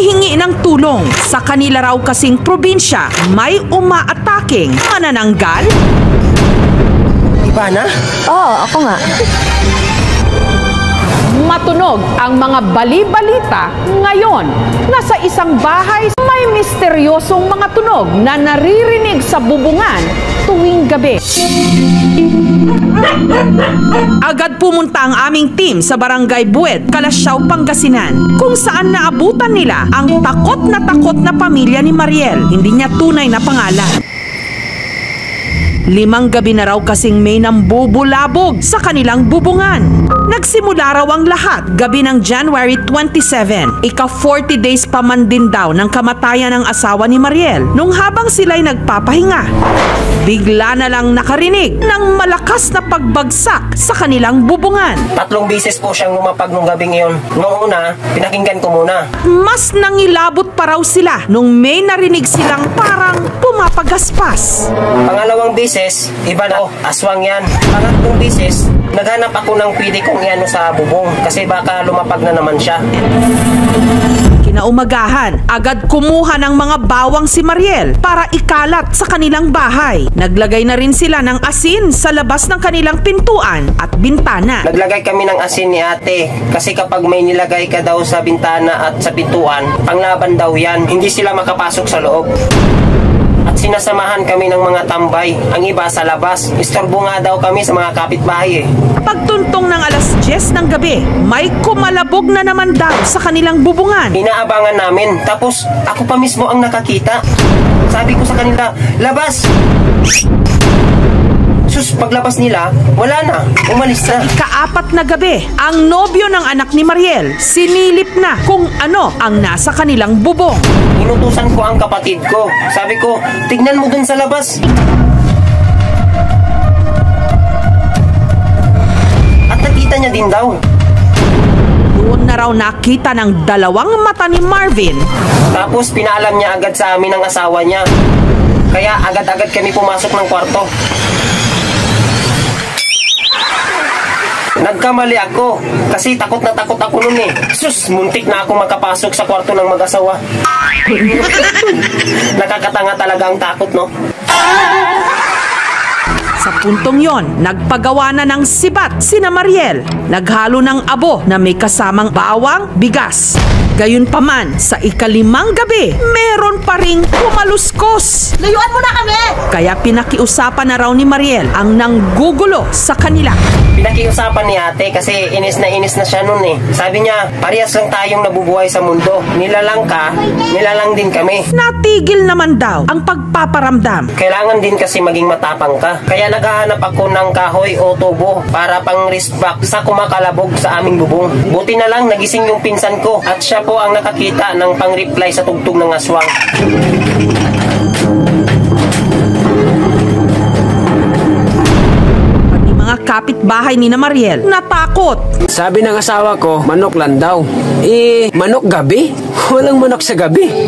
humihingi ng tulong. Sa kanila raw kasing probinsya, may umaataking manananggal. Ivana? Oo, ako nga. Matunog ang mga bali-balita ngayon. Nasa isang bahay, may misteryosong mga tunog na naririnig sa bubungan tuwing gabi. Agad pumunta ang aming team sa Barangay Buet, Calasiao, Pangasinan, kung saan naabutan nila ang takot na pamilya ni Mariel. Hindi niya tunay na pangalan. 5 gabi na raw kasing may nambubulabog sa kanilang bubungan. Nagsimula raw ang lahat gabi ng January 27. Ika-40 days pa man din daw ng kamatayan ng asawa ni Mariel. Nung habang sila'y nagpapahinga, bigla na lang nakarinig ng malakas na pagbagsak sa kanilang bubungan. 3 beses po siyang lumapag nung gabing iyon. Noong una, pinakinggan ko muna. Mas nangilabot pa raw sila nung may narinig silang parang pumapagaspas. Pangalawang beses, iba na, aswang yan. Pangatlong beses, naghanap ako ng pwede kong iano sa bubong kasi baka lumapag na naman siya. Kinaumagahan, agad kumuha ng mga bawang si Mariel para ikalat sa kanilang bahay. Naglagay na rin sila ng asin sa labas ng kanilang pintuan at bintana. Naglagay kami ng asin ni ate kasi kapag may nilagay ka daw sa bintana at sa pintuan, panglaban daw yan, hindi sila makapasok sa loob. At sinasamahan kami ng mga tambay, ang iba sa labas. Istorbo nga daw kami sa mga kapitbahay. Pagtuntong ng alas 10 ng gabi, may kumalabog na naman daw sa kanilang bubungan. Inaabangan namin, tapos ako pa mismo ang nakakita. Sabi ko sa kanila, labas! Sus, paglabas nila, wala na, umalis na. Ika-4 na gabi, ang nobyo ng anak ni Mariel sinilip na kung ano ang nasa kanilang bubong. Inutusan ko ang kapatid ko. Sabi ko, tignan mo dun sa labas. At nakita niya din daw. Doon na raw nakita ng 2 mata ni Marvin. Tapos pinaalam niya agad sa amin ang asawa niya. Kaya agad-agad kami pumasok ng kwarto. Nagkamali ako kasi takot na takot ako nun eh. Sus, muntik na ako makapasok sa kwarto ng mag-asawa. Nakakatanga talaga ang takot, no? Sa puntong yon, nagpagawa na ng sibat sina Mariel. Naghalo ng abo na may kasamang bawang, bigas. Gayunpaman, sa ika-5 gabi, meron pa ring kumaluskos. Layuan mo na kami! Kaya pinakiusapan na raw ni Mariel ang nanggugulo sa kanila. Pinakiusapan ni ate kasi inis na siya nun eh. Sabi niya, parehas lang tayong nabubuhay sa mundo. Nilalang ka, nilalang din kami. Natigil naman daw ang pagpaparamdam. Kailangan din kasi maging matapang ka. Kaya naghahanap ako ng kahoy o tubo para pang wristback sa kumakalabog sa aming bubong. Buti na lang nagising yung pinsan ko at siya po ang nakakita ng pang-reply sa tugtog ng aswang. Pati mga kapitbahay ni na Mariel natakot. Sabi ng asawa ko, manok lang daw. Manok gabi? Walang manok sa gabi.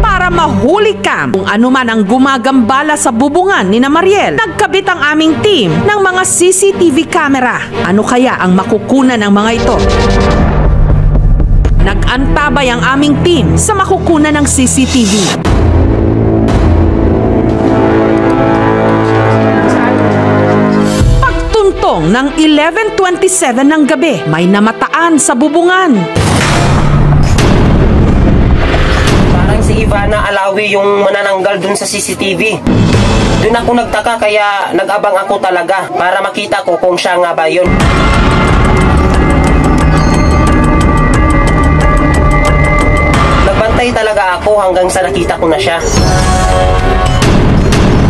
Para mahuli ka kung ano man ang gumagambala sa bubungan ni na Mariel, nagkabit ang aming team ng mga CCTV camera. Ano kaya ang makukunan ng mga ito? Nag-antabay ang aming team sa makukunan ng CCTV. Pagtuntong ng 11:27 ng gabi, may namataan sa bubungan. Parang si Ivana Alawi yung manananggal dun sa CCTV. Dun ako nagtaka kaya nag-abang ako talaga para makita ko kung siya nga ba yun. Nagbantay talaga ako hanggang sa nakita ko na siya.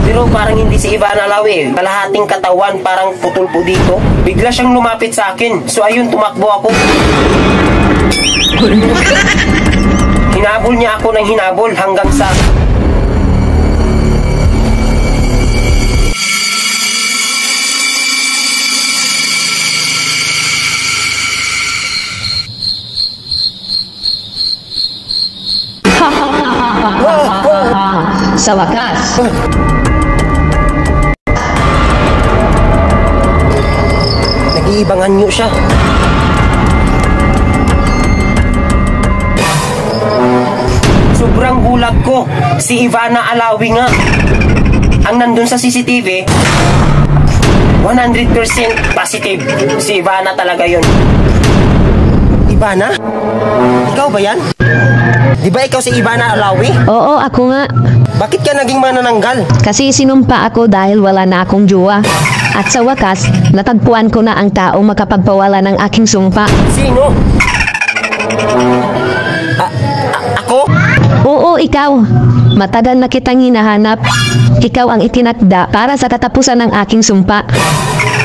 Pero parang hindi si Ivana Alawi. Kalahating katawan parang putol po dito. Bigla siyang lumapit sa akin. So ayun, tumakbo ako. Hinabol niya ako ng hinabol hanggang sa... Sa wakas. Nag-iibang anyo siya. nagulat ko, si Ivana Alawi nga. Ang nandun sa CCTV, 100% positive. Si Ivana talaga yun. Ivana? Ikaw ba yan? Di ba ikaw si Ivana Alawi? Oo, ako nga. Bakit ka naging manananggal? Kasi sinumpa ako dahil wala na akong jowa. At sa wakas, natagpuan ko na ang taong makapagpawala ng aking sumpa. Sino? Ako? Oo, ikaw. Matagal na kitang hinahanap. Ikaw ang itinakda para sa katapusan ng aking sumpa.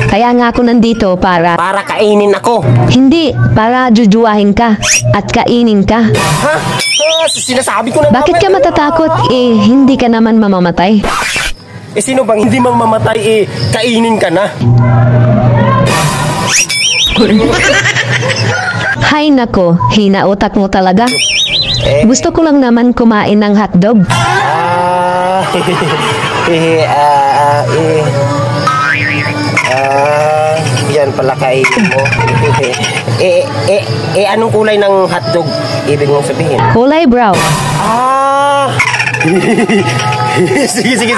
Kaya nga ako nandito para... Para kainin ako. Hindi, para jujuwahin ka at kainin ka. Ha? Sinasabi ko na Bakit ka matatakot? Hindi ka naman mamamatay. Sino bang hindi mamamatay kainin ka na? Hay nako, hina utak mo talaga. Gusto ko lang naman kumain ng hotdog. Yan pala kainin mo. Anong kulay ng hotdog? Ibig mong sabihin? Kulay brown. Sige.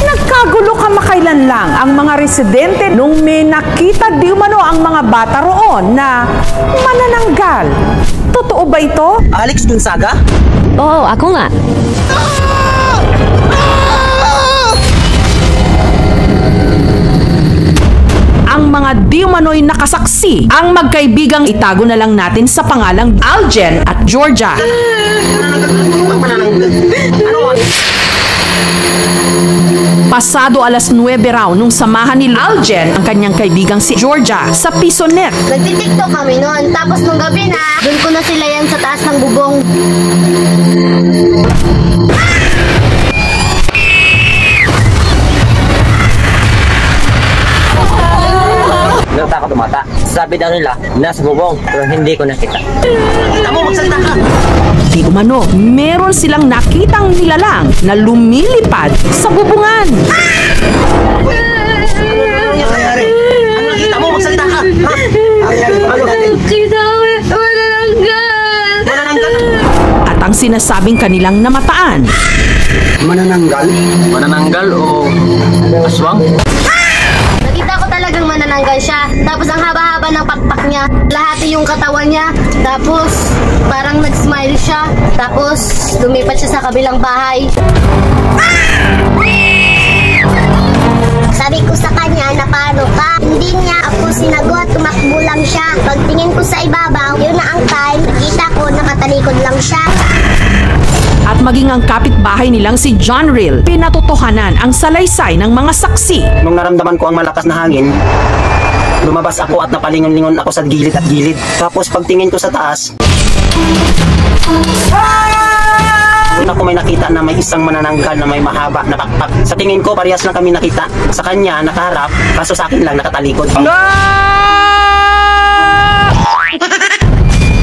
Nagkagulo kamakailan lang ang mga residente nung may nakita di umano ang mga bata roon na manananggal. Totoo ba ito? Alex Gonzaga? Oo, ako nga. Ang mga di umano'y nakasaksi ang magkaibigang itago na lang natin sa pangalang Aljen at Georgia. Pasado alas 9 raw nung samahan ni Aljen ang kanyang kaibigang si Georgia sa Pisonet. Nagtitiktok kami noon. Tapos nung gabi na, doon ko na sila yan sa taas ng bubong. Natakot tumata. Sabi daw nila, nasa bubong, pero hindi ko nakita. Tamo, magsalita ka! Di umano, meron silang nakitang nilalang na lumilipad sa bubungan. Ano nakita mo? Magsalita ka! Manananggal! At ang sinasabing kanilang namataan, Manananggal? Manananggal o aswang? Nakita ko talagang manananggal siya. Tapos ang haba-haba ng pakpak niya. Lahati yung katawan niya. Tapos parang nag-smile siya. Tapos lumipat siya sa kabilang bahay. Sabi ko sa kanya na paano ka. Hindi niya ako sinagot. Tumakbo lang siya. Pagtingin ko sa ibabaw, yun na ang time. Nakita ko nakatalikod lang siya. at maging ang kapitbahay nilang si John Rill, pinatotohanan ang salaysay ng mga saksi. Nung naramdaman ko ang malakas na hangin, lumabas ako at napalingon-lingon ako sa gilid at gilid. Tapos pagtingin ko sa taas, doon ako may nakita na may isang manananggal na may mahaba na pakpak. Sa tingin ko, parehas lang kami nakita. Sa kanya, nakaharap, kaso sa akin lang nakatalikod.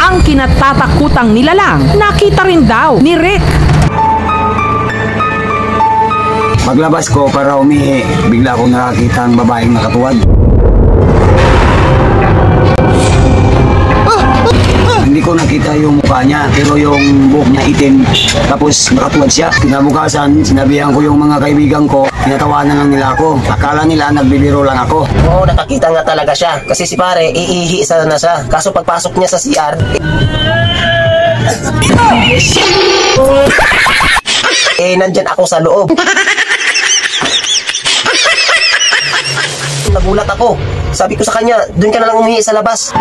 Ang kinatatakutang nilalang, nakita rin daw ni Rick. Paglabas ko para umihi, bigla akong nakakita ang babaeng nakatuwad. Hindi ko nakita yung mukha niya, pero yung buhok niya itim, tapos nakatuwad siya. Kinabukasan, sinabihan ko yung mga kaibigan ko, tinatawanan lang nila ako. Akala nila nagbibiro lang ako. Oo, nakakita nga talaga siya. Kasi si pare, iihi isa na siya. Kaso pagpasok niya sa CR, nandyan ako sa loob. Nagulat ako. Sabi ko sa kanya, doon ka na lang umihi sa labas.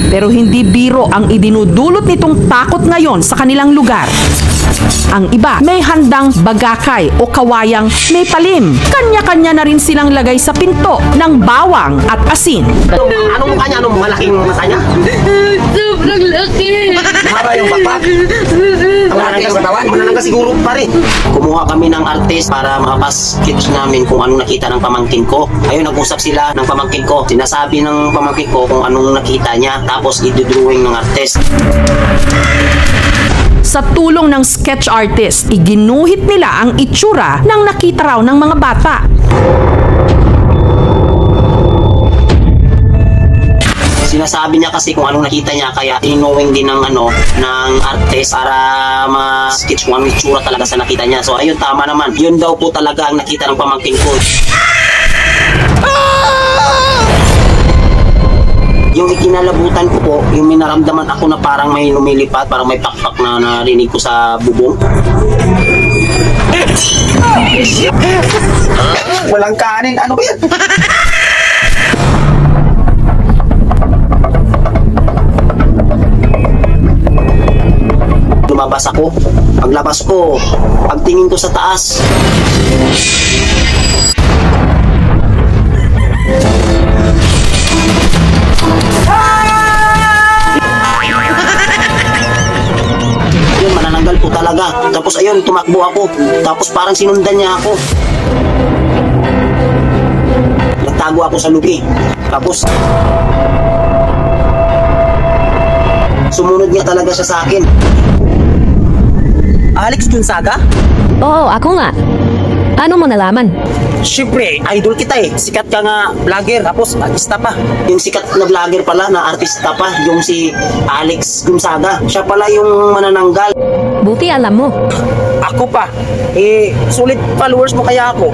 Pero hindi biro ang idinudulot nitong takot ngayon sa kanilang lugar. Ang iba, may handang bagakay o kawayang may talim. Kanya-kanya na rin silang lagay sa pinto ng bawang at asin. Anong mukha niya? Anong malaking mata niya? Sobrang laki. Mahaba yung bakpak. Ang manananggal sa katawan. Manananggal siguro, pare. Kumuha kami ng artist para makapas-sketch namin kung anong nakita ng pamangkin ko. Ayun, nag-usap sila ng pamangkin ko. Sinasabi ng pamangkin ko kung anong nakita niya. Tapos idudrawing ng artist. Sa tulong ng sketch artist, iginuhit nila ang itsura ng nakita raw ng mga bata. Sinasabi niya kasi kung anong nakita niya, kaya tinowing din ng ng artist para ma-sketch kung anong itsura talaga sa nakita niya. So ayun, tama naman. Yun daw po talaga ang nakita ng pamangkin ko. Yung ikinalabutan ko po, yung minaramdaman ako na parang may lumilipat, parang may pakpak na narinig ko sa bubong. Walang kanin. Ano ba yan? Lumabas ako. Paglabas ko, pagtingin ko sa taas, yun, manananggal po talaga. Tapos ayun, tumakbo ako. Tapos parang sinundan niya ako. Nagtago ako sa lupi. Tapos sumunod niya talaga siya sa akin. Alex Gonzaga? Oo, ako nga. Ano mo nalaman? Siyempre, idol kita eh. Sikat ka nga vlogger, tapos artista pa. Yung sikat na vlogger pala, na artista pa, yung si Alex Gonzaga. Siya pala yung manananggal. Buti alam mo. Ako pa. Sulit followers mo kaya ako.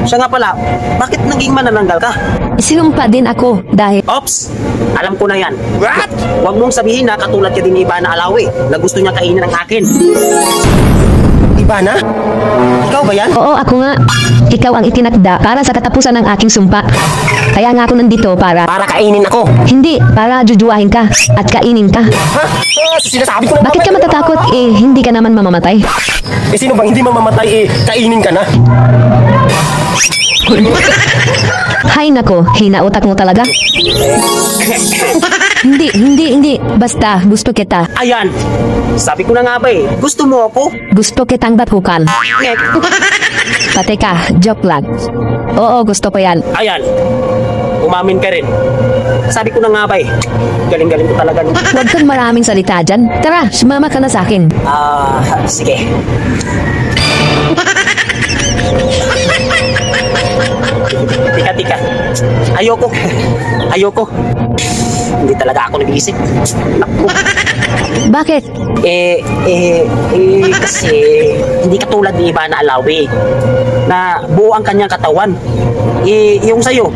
Siya nga pala, bakit naging manananggal ka? Sinumpa din ako dahil Ops! Alam ko na yan. What? Huwag mong sabihin na katulad ka din ni Ivana Alawi na gusto niya kainin ang akin. Ivana? Ikaw ba yan? oo, ako nga. Ikaw ang itinakda para sa katapusan ng aking sumpa. Kaya nga ako nandito para Para kainin ako. hindi, para jujuwahin ka at kainin ka. Ha? Sinasabi ko na. Bakit ka matatakot? Hindi ka naman mamamatay. Sino bang hindi mamamatay kainin ka na? Hay nako, hinautak mo talaga. Hindi. Basta, gusto kita. Ayan. Sabi ko na nga ba gusto mo ako? Gusto kitang batukan. Pati ka, joke lang. Oo, gusto ko yan. Ayan. Umamin ka rin. Sabi ko na nga ba galing-galing ko talaga. Huwag kang maraming salita dyan. Tara, sumama ka na sa akin. Sige. Tika. Ayoko. Hindi talaga ako nag-iisip. Naku. Bakit? Kasi hindi katulad ni Ivana Alawi na buo ang kanyang katawan. Yung sa'yo,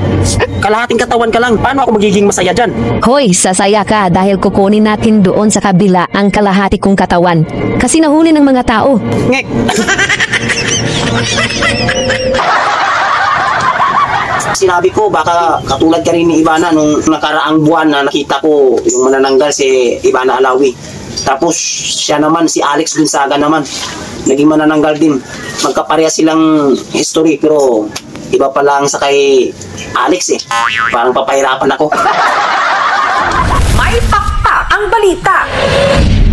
kalahating katawan ka lang. Paano ako magiging masaya dyan? Hoy, sasaya ka dahil kukunin natin doon sa kabila ang kalahati kong katawan. Kasi nahuli ng mga tao. Ngek! Sinabi ko, baka katulad ka rin ni Ivana nung nakaraang buwan na nakita ko yung manananggal si Ivana Alawi. Tapos siya naman, si Alex Gonzaga naman, naging manananggal din. Magkapareha silang history, pero iba pa lang sa kay Alex Parang papahirapan ako. May pakpak ang balita.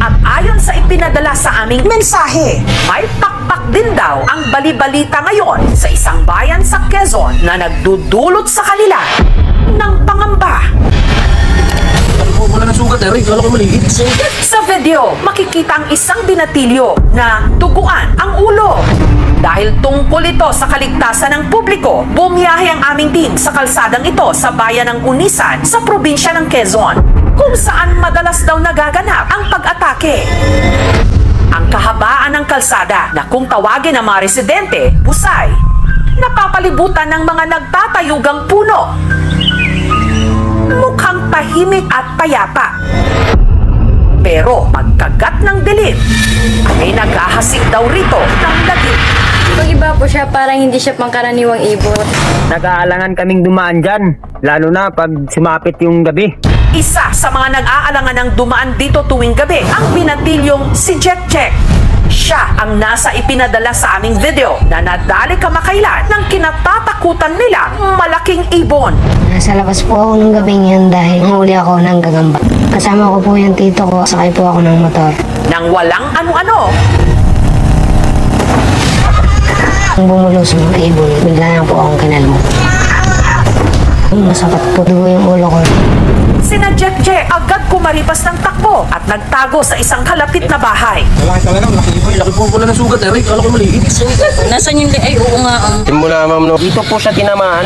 At ayon sa ipinadala sa aming mensahe, may pakpak din daw ang bali-balita ngayon sa isang bayan sa Quezon na nagdudulot sa kanila ng pangamba. Wala na sugat, Eric. Kala ko maliit. Sa video, makikita ang isang binatilyo na tuguan ang ulo. Dahil tungkol ito sa kaligtasan ng publiko, bumiyahe ang aming team sa kalsadang ito sa bayan ng Unisan sa probinsya ng Quezon, kung saan madalas daw nagaganap ang pag-atake. Ang kahabaan ng kalsada na kung tawagin ng mga residente, busay, napapalibutan ng mga nagtatayugang puno. Mukhang tahimik at payapa. Pero pagkagat ng dilim, may naghahasik daw rito ng lagim. Pag iba po siya, parang hindi siya pangkaraniwang ibon. Nag-aalangan kaming dumaan dyan, lalo na pag sumapit yung gabi. Isa sa mga nag-aalangan ng dumaan dito tuwing gabi, ang binatilyong si Jack. Siya ang nasa ipinadala sa aming video na nadali kamakailan ng kinatatakutan nilang malaking ibon. Nasa labas po ako ng gabing yan dahil huli ako ng gagamba. Kasama ko po yung tito ko, sakay po ako ng motor. Nang walang ano-ano, Nang bumulos yung mga ibon, bigla na po akong kinalmo. Masakit po dugo yung ulo ko. sina Jack agad kumaripas ng takbo at nagtago sa isang kalapit na bahay. Laki talaga, laki po wala na sugat, Eric. Kala ko maliit. Nasaan yung ay oo nga. Mula ma'am, no? Dito po siya tinamaan.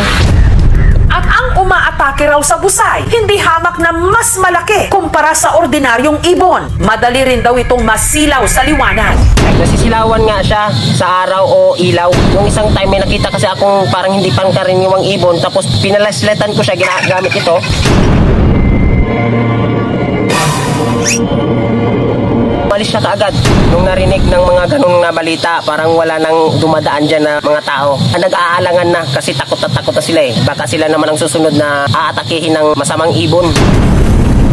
At ang umaatake atake raw sa busay, hindi hamak na mas malaki kumpara sa ordinaryong ibon. Madali rin daw itong masilaw sa liwanag. Nasisilawan nga siya sa araw o ilaw. Yung isang time may nakita kasi akong parang hindi pangkaraniwang ibon, tapos pinalasletan ko siya, ginagamit ito. Malis siya kaagad nung narinig ng mga ganong na balita. Parang wala nang dumadaan dyan na mga tao. Nag-aalangan na kasi takot na sila eh. Baka sila naman ang susunod na aatakihin ng masamang ibon.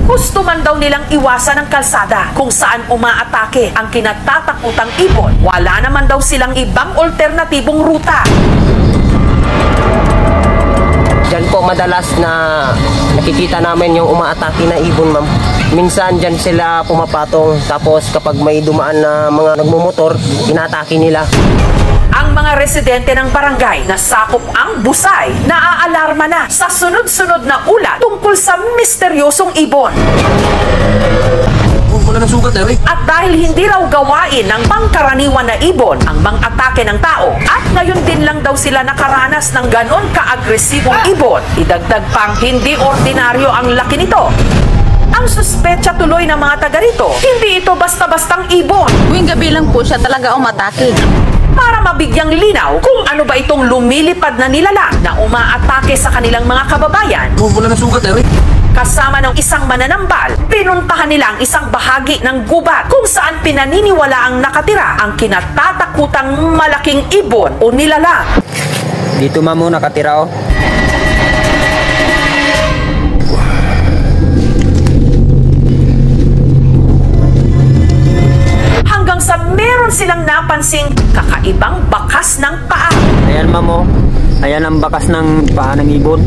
Gusto man daw nilang iwasan ang kalsada kung saan umaatake ang kinatatakutang ibon. Wala naman daw silang ibang alternatibong ruta. Diyan po madalas na nakikita namin yung umaatake na ibon, ma'am. Minsan dyan sila pumapatong, tapos kapag may dumaan na mga nagmumotor, inatake nila. Ang mga residente ng barangay na sakop ang busay, naaalarma na sa sunod-sunod na ulat tungkol sa misteryosong ibon. Wala ng sugat, Eric. At dahil hindi raw gawain ng pangkaraniwan na ibon ang mang-atake ng tao, at ngayon din lang daw sila nakaranas ng ganon ka-agresibong ibon, idagdag pang hindi ordinaryo ang laki nito. Ang suspetsa tuloy ng mga taga rito, hindi ito basta-bastang ibon. Tuwing gabi lang po siya talaga umatake. Para mabigyang linaw kung ano ba itong lumilipad na nilalang na umaatake sa kanilang mga kababayan. Wala ng sugat, Eric. Kasama ng isang mananambal, pinuntahan nila ang isang bahagi ng gubat kung saan pinaniniwalaang nakatira ang kinatatakutang malaking ibon o nilalang. Dito, ma'am, nakatira, oh. Hanggang sa meron silang napansing kakaibang bakas ng paa. Ayan, ma'am, oh. Ayan ang bakas ng paa ng ibon.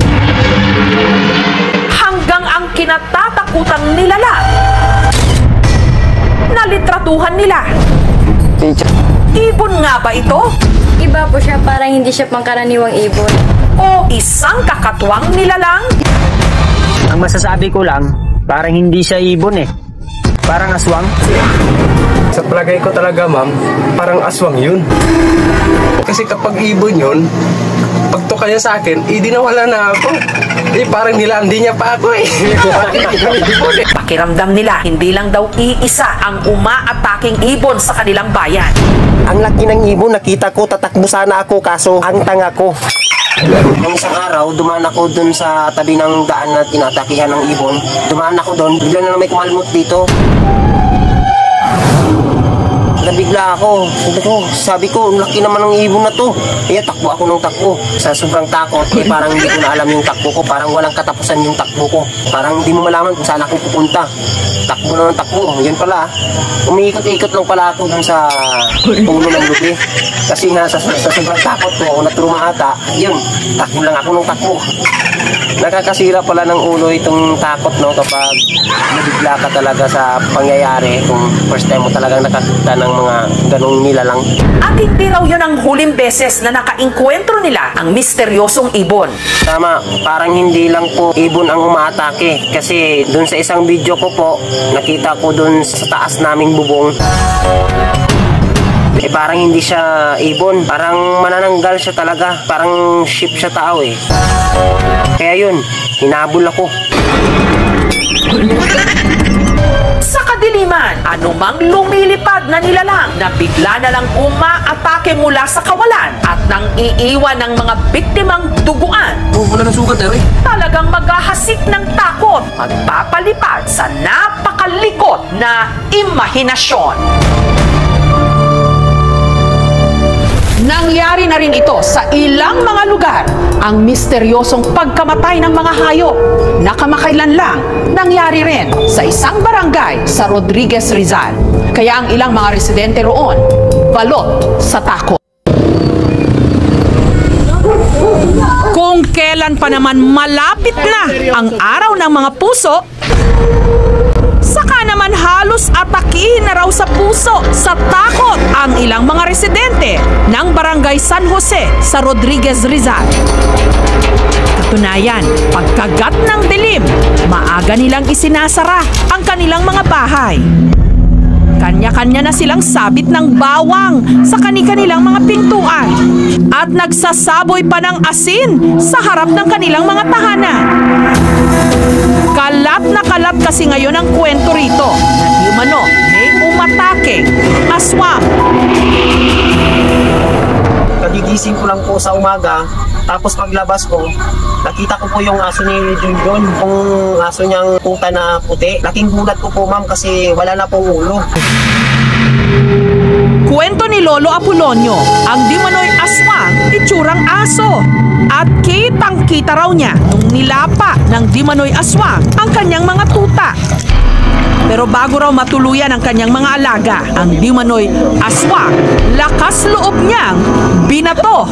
Hanggang ang kinatatakutang nilalang. Nalitratuhan nila. Ibon nga ba ito? Iba po siya, parang hindi siya pangkaraniwang ibon. O isang kakatwang nilalang? Ang masasabi ko lang, parang hindi siya ibon eh. Parang aswang. Sa palagay ko talaga, ma'am, parang aswang yun. Kasi kapag ibon yun, pagtuka niya sa akin, di nawala na ako. Parang nilandi niya pa ako eh. Pakiramdam nila, hindi lang daw iisa ang umaataking ibon sa kanilang bayan. Ang laki ng ibon, nakita ko, tatakbo sana ako, kaso ang tanga ko. Nung isang araw, dumaan ako dun sa tabi ng daan na tinatakihan ng ibon. Dumaan ako dun, bigla na may kumalmot dito. Nabigla ako. Sabi ko, laki naman ng ibon na to. Kaya takbo ako ng takbo. Sa sobrang takot, parang hindi ko na alam yung takbo ko. Parang walang katapusan yung takbo ko. Parang hindi mo malaman kung saan ako pupunta. Takbo na ng takbo. Yan pala. Umiikot-ikot lang pala ako dun sa puno ng lupi. Kasi nga sa sobrang takot ko, naturuma ata, yun, takbo lang ako ng takbo. Nakakasira pala ng ulo itong takot, no, kapag nabigla ka talaga sa pangyayari kung first time mo talagang nakakita ng mga ganong nilalang. At hindi raw yun ang huling beses na nakainkwentro nila ang misteryosong ibon. Tama, parang hindi lang po ibon ang umaatake. Kasi dun sa isang video ko po, nakita ko dun sa taas naming bubong. Parang hindi siya ibon. Parang manananggal siya talaga. Parang ship siya tao eh. Kaya yun, hinabol ako. Sa kadiliman, anumang lumilipad na nilalang na bigla na lang umaatake mula sa kawalan at nang iiwan ng mga biktimang duguan. Wala ng sugat, Eric. Talagang maghahasik ng takot, magpapalipad sa napakalikot na imahinasyon. Nangyari na rin ito sa ilang mga lugar, ang misteryosong pagkamatay ng mga hayop. Nakamakailan lang, nangyari rin sa isang barangay sa Rodriguez, Rizal. Kaya ang ilang mga residente roon, balot sa takot. Kung kailan pa naman malapit na ang araw ng mga puso, saka naman halos atakihin na raw sa puso, sa takot ang ilang mga residente ng Barangay San Jose sa Rodriguez, Rizal. Katunayan, pagkagat ng dilim, maaga nilang isinasara ang kanilang mga bahay. Kanya-kanya na silang sabit ng bawang sa kani-kanilang mga pintuan at nagsasaboy pa ng asin sa harap ng kanilang mga tahanan. Kalat na kalat kasi ngayon ang kwento rito na di umano may umatake aswang. Kagigising ko lang po sa umaga, tapos paglabas ko, nakita ko po yung aso ni Junjun, yung aso niyang puta na puti. Laking gulat ko po ma'am kasi wala na pong ulo. Kwento ni Lolo Apolonio, ang di manoy aswang itsurang aso. At kitang-kita raw niya nung nilapa ng di manoy aswang ang kanyang mga tuta. Pero bago raw matuluyan ang kanyang mga alaga, ang di manoy aswang, lakas loob niyang binato.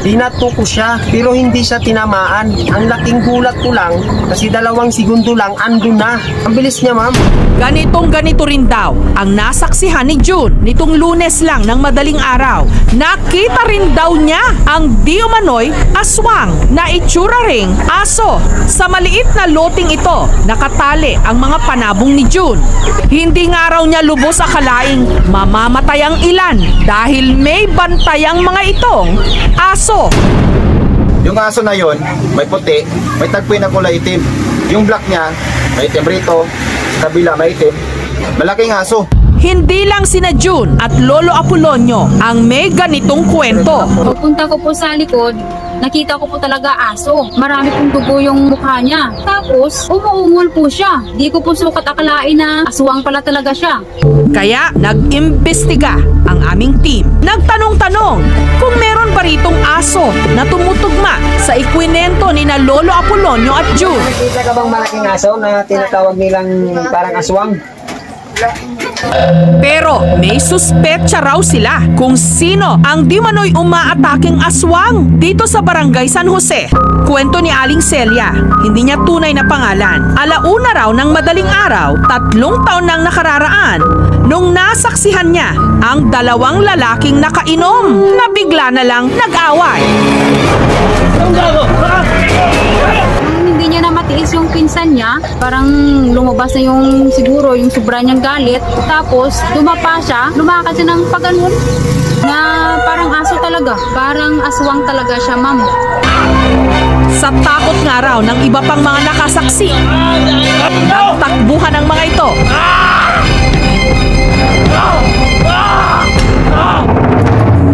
Binato ko siya, pero hindi siya tinamaan. Ang laking gulat ko lang, kasi 2 segundo lang, andun na. Ang bilis niya, ma'am. Ganito rin daw ang nasaksihan ni June nitong Lunes lang ng madaling araw. Nakita rin daw niya ang di umano'y aswang na itsura ring aso. Sa maliit na loting ito, nakatali ang mga panabong ni June. Hindi nga raw niya lubos akalaing mamamatay ang ilan dahil may bantayang mga itong aso. Yung aso na yon, may puti, may tagpoy na kulay itim. Yung black niya, may itim rito, kabila may itim. Malaking aso. Hindi lang sina June at Lolo Apolonio ang may ganitong kwento. Pagpunta ko po sa likod, nakita ko po talaga aso. Marami pong dugo yung mukha niya. Tapos, umuungol po siya. Di ko po sukat akalain na aswang pala talaga siya. Kaya nag-imbestiga ang aming team. Nagtanong-tanong kung meron ba ritong aso na tumutugma sa ikwinento ni na Lolo Apolonio at June. Nakita ka bang malaking aso na tinatawag nilang parang aswang? Pero may suspetsa raw sila kung sino ang di manoy umaataking aswang dito sa Barangay San Jose. Kwento ni Aling Celia, hindi niya tunay na pangalan. Alauna raw ng madaling araw, 3 taon nang nakararaan, nung nasaksihan niya ang 2 lalaking nakainom na bigla na lang nag-away. Hindi niya na matiis yung pinsan niya. Parang lumabas na yung siguro yung sobra niyang galit. Tapos dumapa siya, lumakad siya ng paganon na parang aso talaga. Parang aswang talaga siya, ma'am. Sa takot nga raw ng iba pang mga nakasaksi, nagtakbuhan ang mga ito.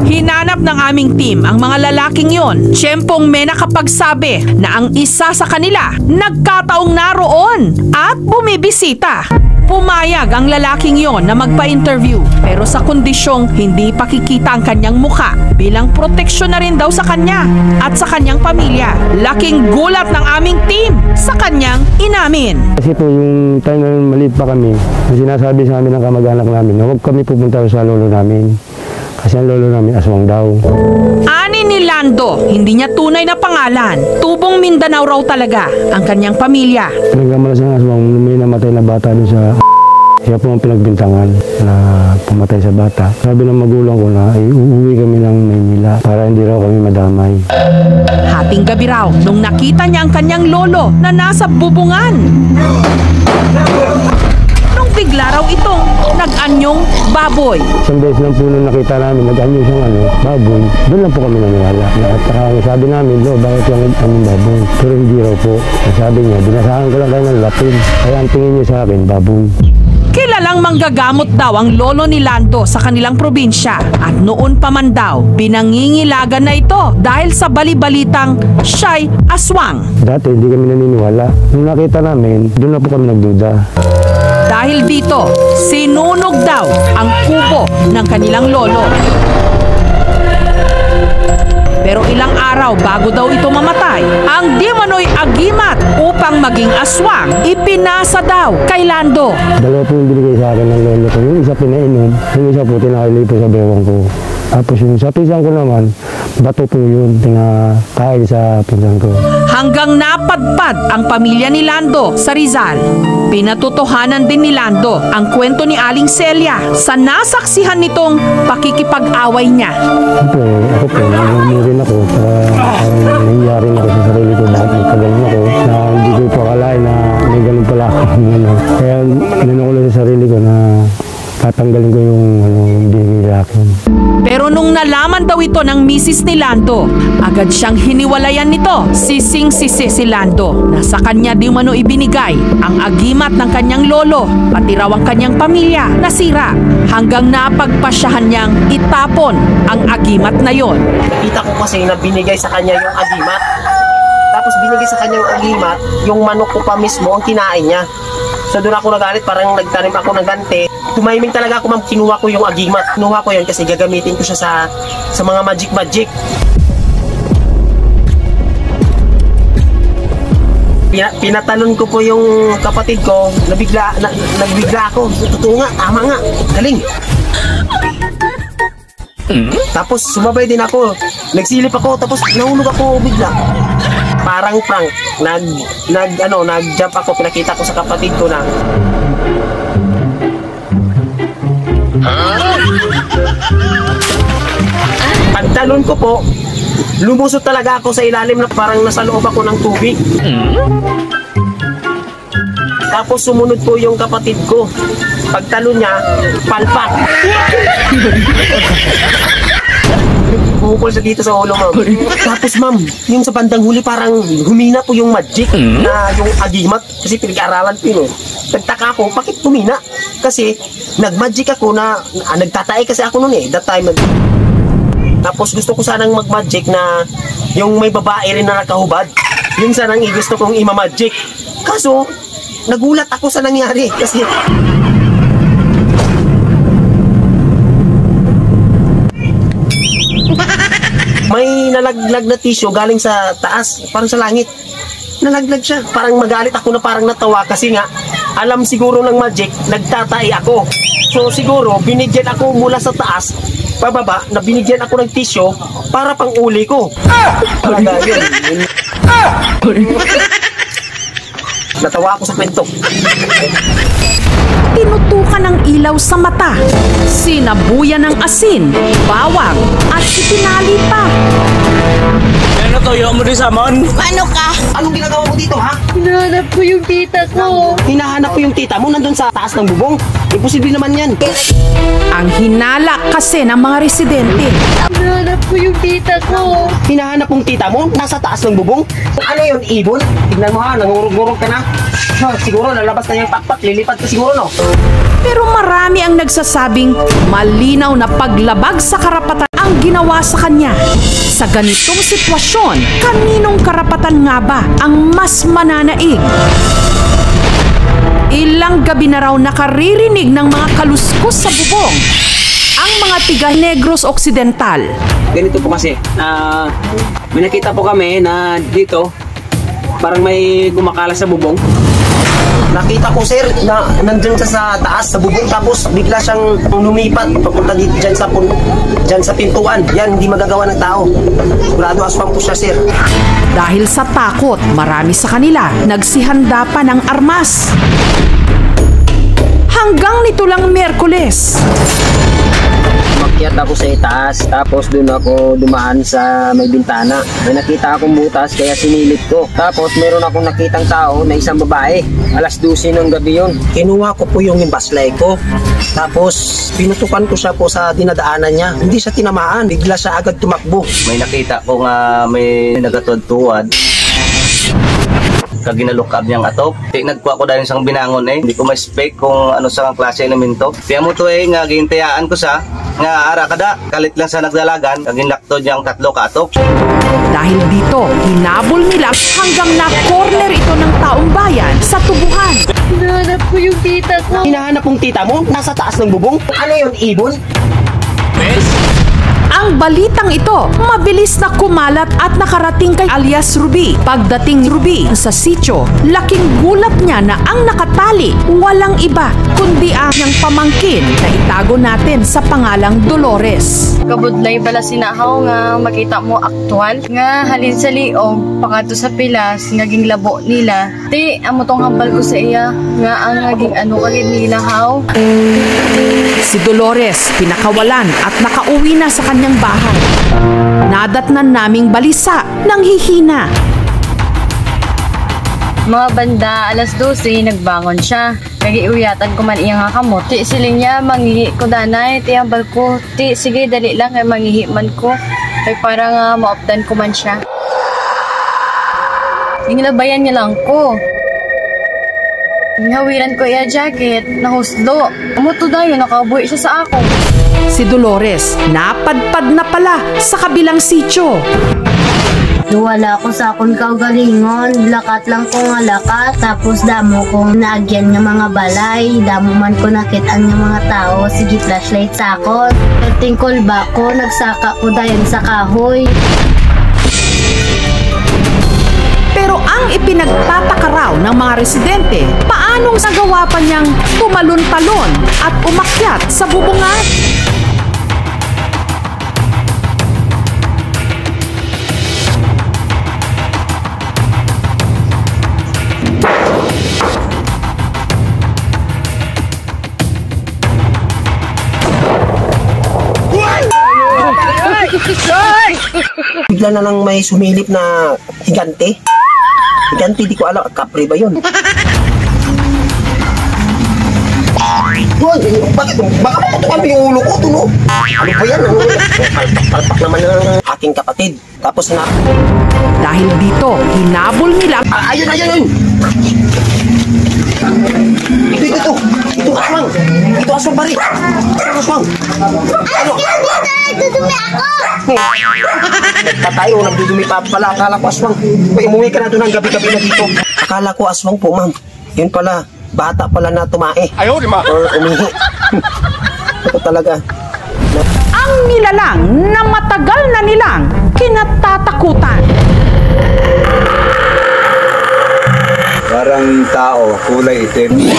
Hinanap ng aming team ang mga lalaking yon. Tiyempong may nakapagsabi na ang isa sa kanila nagkataong naroon at bumibisita. Pumayag ang lalaking yon na magpa-interview pero sa kondisyong hindi pakikita ang kanyang mukha bilang proteksyon na rin daw sa kanya at sa kanyang pamilya. Laking gulat ng aming team sa kanyang inamin. Kasi po yung time na maliit pa kami, sinasabi sa amin ng kamag-anak namin na huwag kami pupunta sa lolo namin. Kasi ang lolo namin aswang daw. Ani ni Lando, hindi niya tunay na pangalan. Tubong Mindanao raw talaga ang kanyang pamilya. Nagkamalas ng aswang, may namatay na bata doon sa... Siya po ang pinagbintangan na pumatay sa bata. Sabi ng magulang ko na uuwi kami ng Maynila para hindi raw kami madamay. Hating gabi raw nung nakita niya ang kanyang lolo na nasa bubungan. Nung bigla raw itong nag-anyong baboy. Isang beses lang po nung nakita namin, nag-anyo siyang baboy. Doon lang po kami naniwala. At sabi namin, bakit yung anyong baboy? Pero hindi raw po. Sabi niya, binasahan ko lang kayo ng lapin. Kaya ang tingin niyo sa akin, baboy. Kilalang manggagamot daw ang lolo ni Lando sa kanilang probinsya at noon pa man daw binangingilagan na ito dahil sa bali-balitang siya'y aswang. Dati hindi kami naniniwala. Nung nakita namin, doon na po kami nagduda. Dahil dito, sinunog daw ang kubo ng kanilang lolo. Pero ilang araw bago daw ito mamatay, ang di manoy agimat upang maging aswang, ipinasa daw kay Lando. 2 po yung binigay sa akin ng lolo ko. Yung isa pinainom, yung isa po tinakili po sa bewang ko. Tapos yung sa pisang ko naman, bato po yun, tinakain sa pisang ko. Hanggang napadpad ang pamilya ni Lando sa Rizal. Pinatutuhanan din ni Lando ang kwento ni Aling Celia sa nasaksihan nitong pakikipag-away niya. Siyempre, ako po, nangyari ako, parang nangyari ako sa sarili ko, bakit nagkagaling ako, na hindi ko po akalain na may ganun pala ako. Kaya nanong ko lang sa sarili ko na tatanggalin ko yung binigay sa akin. Pero nung nalaman daw ito ng misis ni Lando, agad siyang hiniwalayan nito. Sising-sisi si Lando na sa kanya di mano ibinigay ang agimat ng kanyang lolo, pati raw ang kanyang pamilya nasira, hanggang napagpasyahan niyang itapon ang agimat na yon. Nakita ko kasi na binigay sa kanya yung agimat. Tapos binigay sa kanya yung agimat, yung manok ko pa mismo ang kinain niya. So doon ako nagalit, parang nagtanim ako ng gante. Tumiming talaga ako, ma'am, kinuha ko yung agimat. Kinuha ko yan kasi gagamitin ko siya sa mga magic. Pinatalon ko po yung kapatid ko, nagbigla ako. Totoo nga, tama nga, galing. Tapos sumabay din ako, nagsilip ako, tapos nahulog ako bigla. Parang prank, nag-jump ako, pinakita ko sa kapatid ko na. Pagtalon ko po, lumusot talaga ako sa ilalim na parang nasa loob ako ng tubig. Tapos sumunod po yung kapatid ko. Pagtalon niya, palpak. Bukol siya dito sa ulo, ma'am. Tapos, ma'am, yung sa bandang huli parang humina po yung magic na yung agimat. Kasi pinag-aaralan ko yun. Nagtaka ako, bakit humina? Kasi nag-magic ako na nagtatay kasi ako noon that time. Tapos gusto ko sanang mag-magic na yung may babae rin na nakahubad. Yun sanang gusto kong ima-magic. Kaso, nagulat ako sa nangyari kasi may nalaglag na tissue galing sa taas, parang sa langit. Nalaglag siya. Parang magalit ako na parang natawa kasi nga alam siguro ng magic, nagtatay ako. So siguro binigyan ako mula sa taas pababa na binigyan ako ng tissue para pang uli ko. Talaga yun. Natawa ako sa kwento. Tinutukan ng ilaw sa mata, sinabuyan ng asin, bawang, at itinali pa. Ano toyo mo din sa mon? Ano ka? Anong ginagawa mo dito, ha? Hinahanap ko yung tita ko. Hinahanap ko yung tita mo nandun sa taas ng bubong. Imposible naman yan. Ang hinala kasi ng mga residente. Hinahanap ko yung tita ko. Hinahanap mong tita mo nasa taas ng bubong? Ano yun, ibon? Tignan mo, ha, nangurog-ngurog ka na. Siguro lalabas na yung pakpak, lilipad ka siguro, no? Pero marami ang nagsasabing malinaw na paglabag sa karapatan ang ginawa sa kanya. Sa ganitong sitwasyon, kaninong karapatan nga ba ang mas mananaig? Ilang gabi na raw nakaririnig ng mga kaluskos sa bubong ang mga tiga Negros Occidental. Ganito po kasi, may nakita po kami na dito, parang may gumakalas sa bubong. Nakita ko, sir, na nandun siya sa taas, sa bubong, tapos bigla siyang lumipat papunta dito dyan sa pintuan. Yan, hindi magagawa ng tao. Sigurado aswang po siya, sir. Dahil sa takot, marami sa kanila nagsihanda pa ng armas. Hanggang nito lang Miyerkules. Umakyat ako sa itaas, tapos doon ako dumaan sa may bintana. May nakita akong butas, kaya sinilip ko. Tapos meron akong nakitang tao na isang babae. 12:00 ng gabi yun. Kinuha ko po yung baslay ko. Tapos pinutukan ko siya po sa dinadaanan niya. Hindi siya tinamaan, bigla siya agad tumakbo. May nakita ko nga may nagatuad-tuad. Kaginalukab niyang atok. Nagkuha ko dahil isang binangon hindi ko ma-spec kung ano sa klase namin to. Kaya mo to nga gintayaan ko sa nga ara kada kalit lang sa nagdalagan kaginlakto niyang 3 ka atok. Dahil dito, hinabol nila hanggang na-corner ito ng taong bayan sa tubuhan. Hinahanap ko yung tita ko. Hinahanap mong tita mo nasa taas ng bubong? Ano yun, ibon? Ang balitang ito, mabilis na kumalat at nakarating kay alias Ruby. Pagdating Ruby sa sitio, laking gulat niya na ang nakatali, walang iba kundi ang niyang pamangkin na itago natin sa pangalang Dolores. Kabudlay bala sinahaw nga makita mo aktual nga halin sa liog pakato sa pilas ngaging labo nila. Ti amo tong hambal ko sa iya nga ang naging ano kagid nila haw. Si Dolores pinakawalan at nakauwi na sa kanyang bahay. Nadatnan naming balisa ng hihina. Mga banda 12:00 nagbangon siya. Kagiuyatan ko man iya nga kamot. Ti siling niya, mangihi ko danay. Ti hambal ko. Ti sige, dali lang kay mangihi man ko. Kay para nga maopdan ko man siya. Inilabayan niya lang ko. Ngawiran ko iya jacket, nahuslo. Umuto na yun, nakabuhi siya sa ako. Si Dolores, napadpad na pala sa kabilang sityo. Wala ko sa akong kaugalingon, lakat lang ko nga lakat, tapos damo kong naagyan nga mga balay, damo man ko nakitaan nga mga tao, sige flashlight sa akon. Tingkol ba ko, nagsaka ko dayon sa kahoy. Pero ang ipinagtataka raw ng mga residente, paanong nagawa pa niyang tumalon-talon at umakyat sa bubungan? Bigla na lang may sumilip na higante. Higante, di ko alam. Kapre ba yun? Bakit? Baka makutukan yung ulo ko, tuno. Ano ba yan? Palpak naman ng aking kapatid. Tapos na... Dahil dito, hinabol nila... Ayun! Ito, aswang! Ito, aswang, pare! Aswang! Ano? Nagdudumi ako! Nagpatayo, nagdudumi pa pala. Akala ko aswang. Umuwi ka na doon ng gabi-gabi na dito. Akala ko aswang po, ma'am. Yun pala, bata pala na tumae. Ayaw, di ma. Or umihi. Ito talaga. Ang nilalang na matagal na nilang kinatatakutan. Parang tao, kulay itim.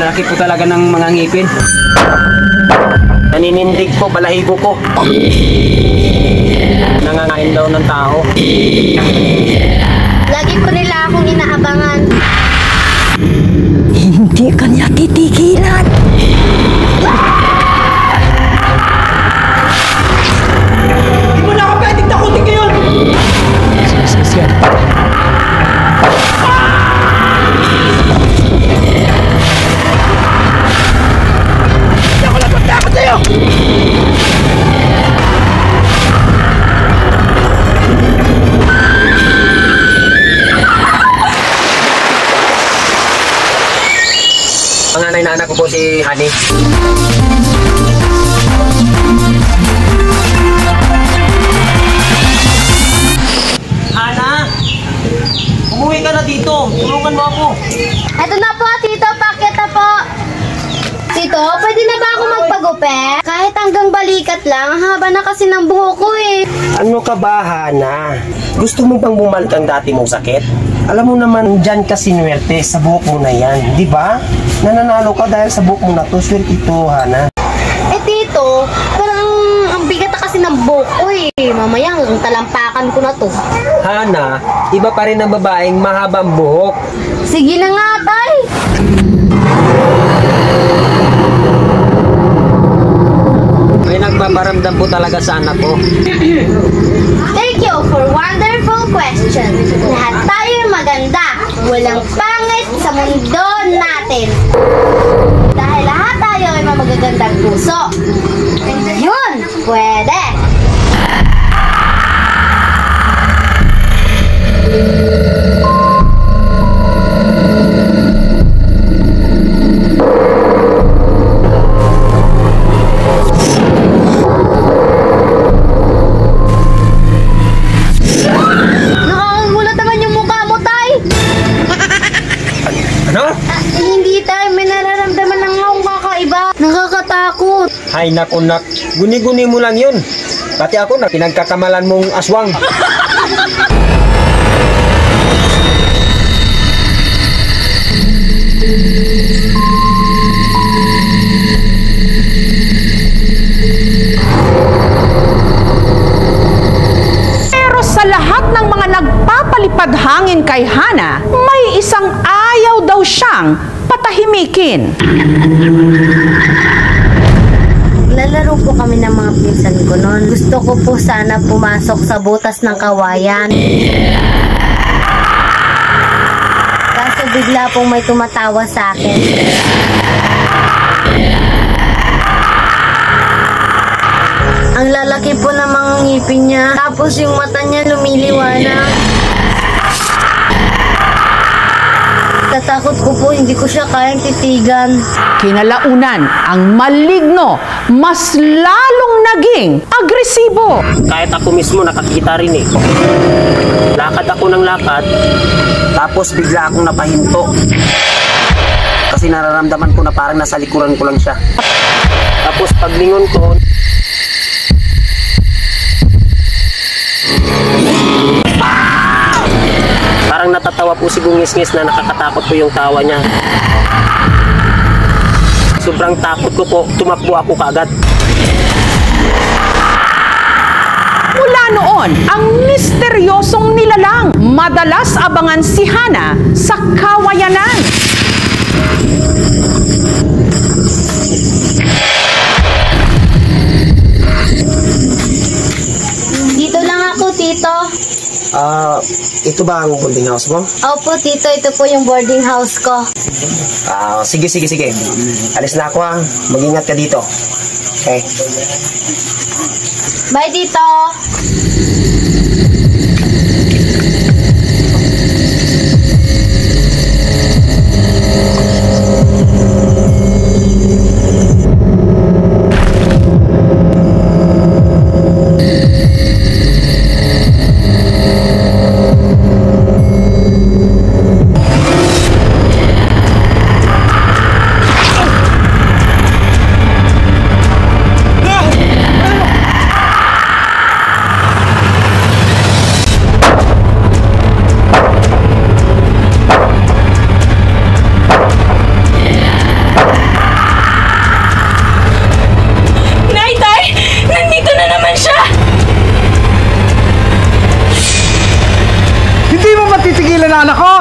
Nakit ko talaga ng mga ngipin. Naninindig ko, balahibo ko. Nangangain daw ng tao. Lagi ko nila akong inaabangan. Hindi kanya titigilan. Hindi mo na ako pwedeng takutin ngayon! Hindi ako nagpatakot sa'yo! Panganay na anak ko po si Honey. Hana! Umuwi ka na dito. Tulungan mo ako. Eto na po, Tito. Pakit na po. Tito, pwede na ba ako magpagupit? Kahit hanggang balikat lang, haba na kasi ng buhok ko eh. Ano ka ba, Hana? Gusto mo bang bumalik ang dati mong sakit? Alam mo naman, dyan ka sinuwerte sa buhok mo na yan, di ba? Nananalo ka dahil sa buhok mo na to. Swerte ito, Hana. Eh, Tito, parang ang bigat na kasi ng buhok ko eh. Mamaya ang talampakan ko na to. Hana, iba pa rin ang babaeng mahabang buhok. Sige na nga, tay! May nagpaparamdam po talaga sa anak ko. Thank you for wonderful question. Lahat tayo maganda. Walang pangit sa mundo natin. Dahil lahat tayo ay magagandang puso. Yun, pwede. Nakakagulat naman yung mukha mo, tay. Ano? Hindi, tay. May nararamdaman ng akong kakaiba. Nakakatakot. Hay naku nak, guni-guni mo lang yun. Pati ako na pinagkakamalan mong aswang. Pero sa lahat ng mga nagpapalipad hangin kay Hana, may isang ayaw daw siyang patahimikin. Lalaro po kami ng mga pinsan ko noon. Gusto ko po sana pumasok sa butas ng kawayan. bigla pong may tumatawa sa akin. Ang lalaki po ng mga ngipin niya, tapos yung mata niya lumiliwanag. Tatakot ko po, hindi ko siya kayang titigan. Kinalaunan, ang maligno, mas lalong naging agresibo. Kahit ako mismo nakakita rin eh. Lakad ako ng lakad, tapos bigla akong napahinto. Kasi nararamdaman ko na parang nasa likuran ko lang siya. Tapos paglingon ko, parang natatawa po si Bungis-ngis na nakakatakot po yung tawa niya. Sobrang takot ko po, tumakbo ako kaagad. Mula noon, ang misteryosong nilalang madalas abangan si Hana sa kawayanan. Dito lang ako, Tito. Ito ba ang boarding house mo? Opo, Tito. Ito po yung boarding house ko. Sige. Alis na ako ha. Mag-ingat ka dito. Okay. Bye, Tito.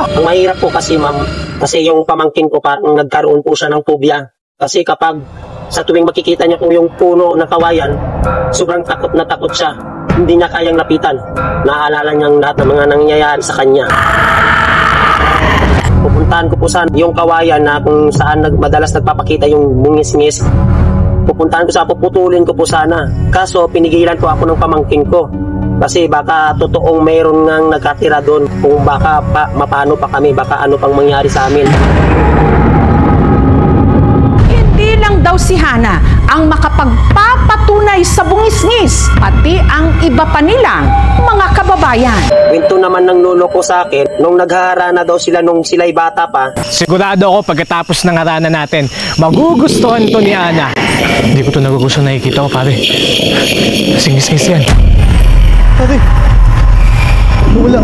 Ang mahirap po kasi ma'am, kasi yung pamangkin ko parang nagkaroon po siya ng phobia. Kasi kapag sa tuwing makikita niya po yung puno na kawayan, sobrang takot na takot siya. Hindi niya kayang lapitan. Naaalala niyang lahat ng mga nangyayari sa kanya. Pupuntahan ko po sana yung kawayan na kung saan madalas nagpapakita yung bungis-ngis. Pupuntahan ko sana, puputulin ko po sana. Kaso pinigilan po ako ng pamangkin ko. Kasi baka totoong mayroon ngang nagkatira doon, kung baka mapano pa kami, baka ano pang mangyari sa amin. Hindi lang daw si Hana ang makapagpapatunay sa bungis-ngis, pati ang iba pa nilang mga kababayan. Kwento naman ng lolo ko sa akin, nung nagharana daw sila nung sila'y bata pa. Sigurado ako pagkatapos ng harana natin, magugustuhan to ni Ana. Hindi ko to nagugustuhan, nakikita ko pare. Singis-ngis yan. Pare, wala.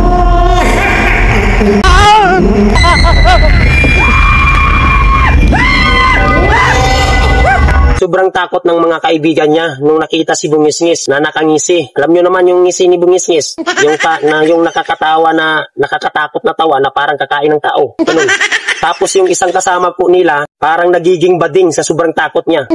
Sobrang takot ng mga kaibigan niya nung nakita si Bungis-ngis na nakangisi. Alam niyo naman yung ngisi ni Bungis-ngis, yung nakakatawa na nakakatakot na tawa na parang kakain ng tao. Ganun. Tapos yung isang kasama po nila, parang nagiging bading sa sobrang takot niya.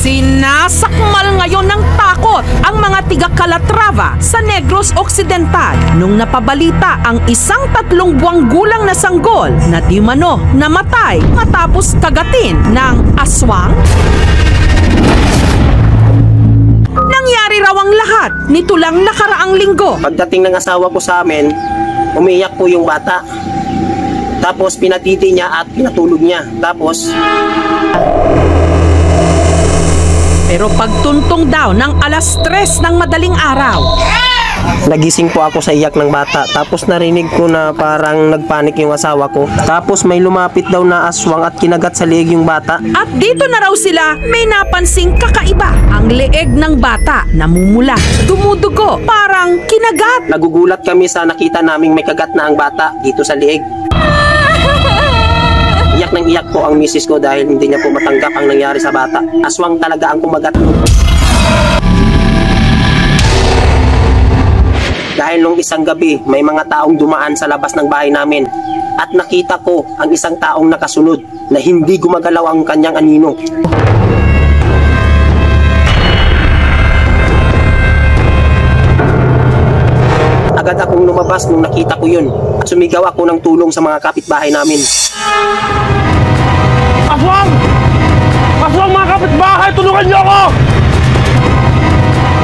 Sinasakmal ngayon ng takot ang mga tiga Calatrava sa Negros Occidental nung napabalita ang isang 3 buwang gulang na sanggol na di mano namatay matapos kagatin ng aswang. Nangyari raw ang lahat nito lang nakaraang linggo. Pagdating ng asawa ko sa amin, umiyak po yung bata. Tapos pinatiti niya at pinatulog niya. Tapos pero pagtuntong daw ng 3:00 ng madaling araw, nagising po ako sa iyak ng bata. Tapos narinig ko na parang nagpanik yung asawa ko. Tapos may lumapit daw na aswang at kinagat sa leeg yung bata. at dito na raw sila may napansing kakaiba. Ang leeg ng bata namumula, dumudugo, parang kinagat. Nagugulat kami sa nakita naming may kagat na ang bata dito sa leeg. Iyak ng iyak po ang misis ko dahil hindi niya po matanggap ang nangyari sa bata. Aswang talaga ang kumagat. Dahil nung isang gabi, may mga taong dumaan sa labas ng bahay namin. At nakita ko ang isang taong nakasunod na hindi gumagalaw ang kanyang anino. Agad akong lumabas lumabas nung nakita ko yun. At sumigaw ako ng tulong sa mga kapitbahay namin. Aswang! Aswang, mga kapitbahay! Tulungan niyo ako!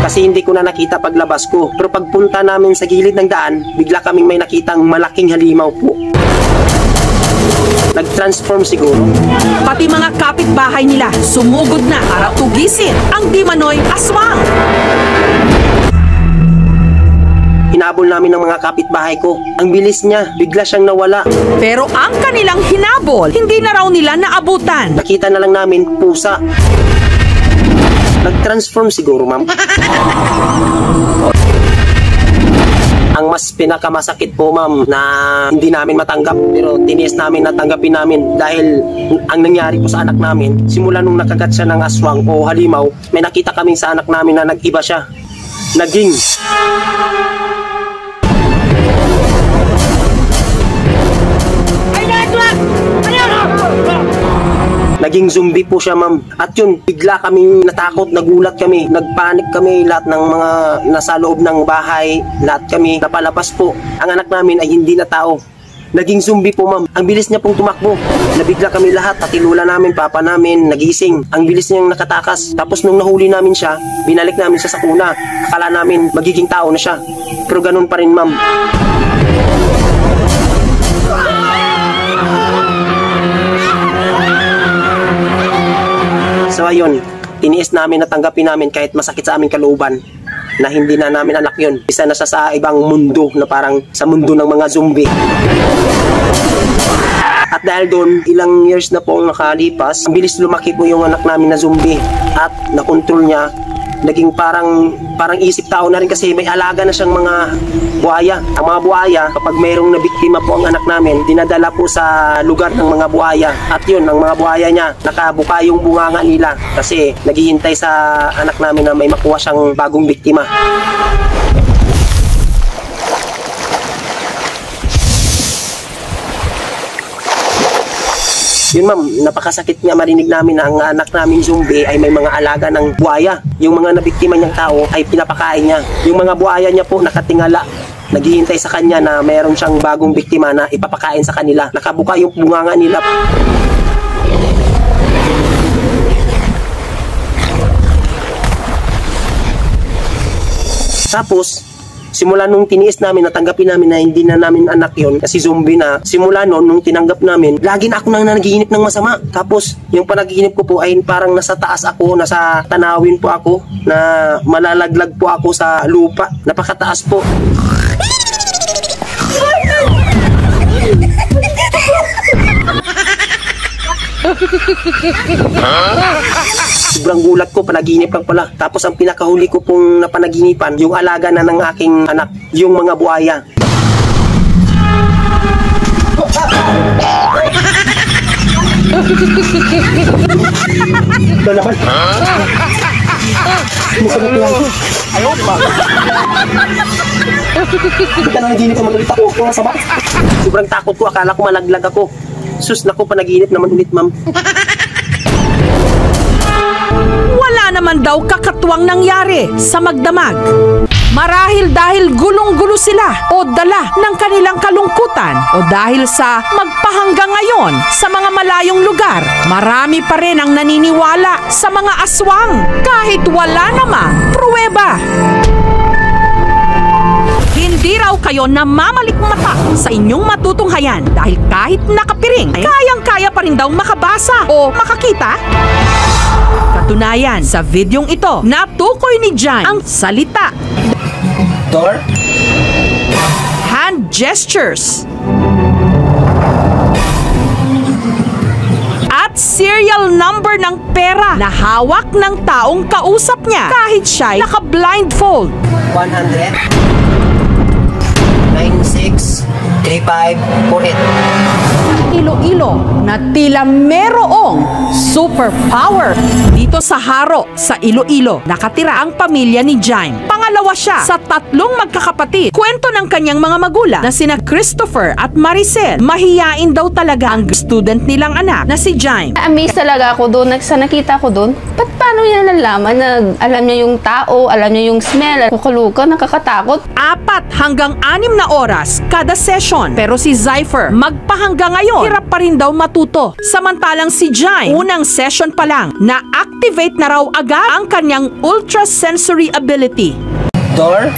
Kasi hindi ko na nakita paglabas ko. Pero pagpunta namin sa gilid ng daan, bigla kaming may nakitang malaking halimaw po. Nag-transform siguro. Pati mga kapitbahay nila sumugod na para tugisin ang di manoy aswang. Hinabol namin ng mga kapitbahay ko. Ang bilis niya, bigla siyang nawala. Pero ang kanilang hinabol, hindi na raw nila naabutan. Nakita na lang namin pusa. Nag-transform siguro, ma'am. Ang mas pinakamasakit po, ma'am, na hindi namin matanggap. Pero tiniis namin na tanggapin namin dahil ang nangyari po sa anak namin, simula nung nakagat siya ng aswang o halimaw, may nakita kaming sa anak namin na nag-iba siya. Naging naging zombie po siya, ma'am. At yun, bigla kaming natakot, nagulat kami, nagpanik kami, lahat ng mga nasa loob ng bahay, lahat kami napalabas po. Ang anak namin ay hindi na tao. Naging zombie po, ma'am. Ang bilis niya pong tumakbo. Nabigla kami lahat, tatilula namin, papa namin, nagising. Ang bilis niyang nakatakas. Tapos nung nahuli namin siya, binalik namin siya sa kuna. Akala namin magiging tao na siya. Pero ganun pa rin, ma'am. So ayun, tiniis namin na tanggapin namin kahit masakit sa aming kalooban na hindi na namin anak yun. Isa na siya sa ibang mundo na parang sa mundo ng mga zombie. At dahil doon, ilang years na po ang nakalipas, ang bilis lumaki po yung anak namin na zombie at nakontrol niya. Naging parang isip tao na rin kasi may alaga na siyang mga buhaya. Ang mga buhaya, kapag mayroong nabiktima po ang anak namin, dinadala po sa lugar ng mga buhaya. At yun, ang mga buhaya niya, nakabuka yung bunganga nila kasi naghihintay sa anak namin na may makuha siyang bagong biktima. Yun, ma'am, napakasakit nga marinig namin na ang anak naming zombie ay may mga alaga ng buhaya. Yung mga nabiktima niyang tao ay pinapakain niya. Yung mga buhaya niya po nakatingala, naghihintay sa kanya na mayroon siyang bagong biktima na ipapakain sa kanila. Nakabuka yung bunganga nila. Tapos, simula nung tiniis namin, natanggapin namin na hindi na namin anak yon kasi zombie na. Simula nung tinanggap namin, lagi na ako nang nagiginip ng masama. Tapos, yung panaginip ko po ay parang nasa taas ako, nasa tanawin po ako, na malalaglag po ako sa lupa. Napakataas po. Sobrang gulat ko, panaginip lang pala. Tapos ang pinakahuli ko pong napanaginipan, yung alaga na ng aking anak, yung mga buhaya. Ito naman. Musagot lang ko. Ayaw pa. Bika na naginip naman ulit ako. Sobrang takot ko, akala ko malaglag ako. Sus, naku, panaginip naman ulit, ma'am. Wala naman daw kakatuwang nangyari sa magdamag. Marahil dahil gulong-gulo sila o dala ng kanilang kalungkutan o dahil sa magpahanggang ngayon sa mga malayong lugar, marami pa rin ang naniniwala sa mga aswang kahit wala namang pruweba. Hindi raw kayo namamalikmata sa inyong matutunghayan dahil kahit nakapiring, kayang-kaya pa rin daw makabasa o makakita. Katunayan, sa videong ito, natukoy ni John ang salita, door, hand gestures, at serial number ng pera na hawak ng taong kausap niya kahit siya'y naka-blindfold. 100 963548. Iloilo na tila merong superpower. Dito sa Haro, sa Iloilo, nakatira ang pamilya ni Jaime. Pangalawa siya sa 3 magkakapatid. Kwento ng kanyang mga magulang na sina Christopher at Maricel. Mahiyain daw talaga ang student nilang anak na si Jaime. Na-amaze talaga ako doon, sa nakita ko doon. Paano niya nalaman na alam niya yung tao, alam niya yung smell, kukuluka, nakakatakot. 4 hanggang 6 na oras kada session. Pero si Zypher, magpahanggang ngayon, hirap pa rin daw matuto. Samantalang si Jaime, unang session pa lang, na-activate na raw agad ang kanyang ultrasensory ability. Door?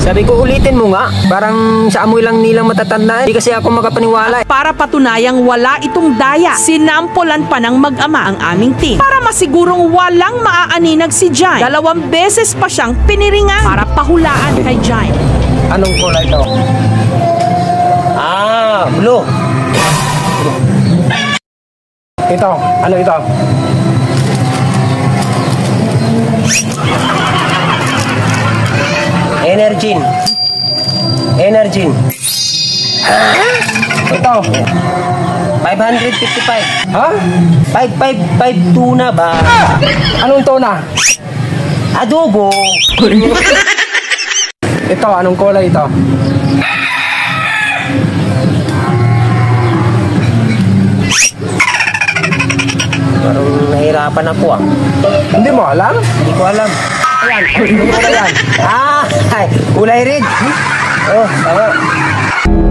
Sabi ko, ulitin mo nga. Parang sa amoy lang nilang matatandaan. Hindi kasi ako makapaniwala. Para patunayang wala itong daya, sinampulan pa ng mag-ama ang aming team. Para masigurong walang maaaninag si Jaime, 2 beses pa siyang piniringan para pahulaan kay Jaime. Anong kulay ito? Blue. Ito, ano ito? Energin. Ito. 555. Ha? 555 tuna ba? Anong tuna? Adobo. Ito, anong kulay ito? Parang nahirapan ako Hindi mo alam? Hindi ko alam. Ayan, ano kulay yan? Kulay red. Oh, tama.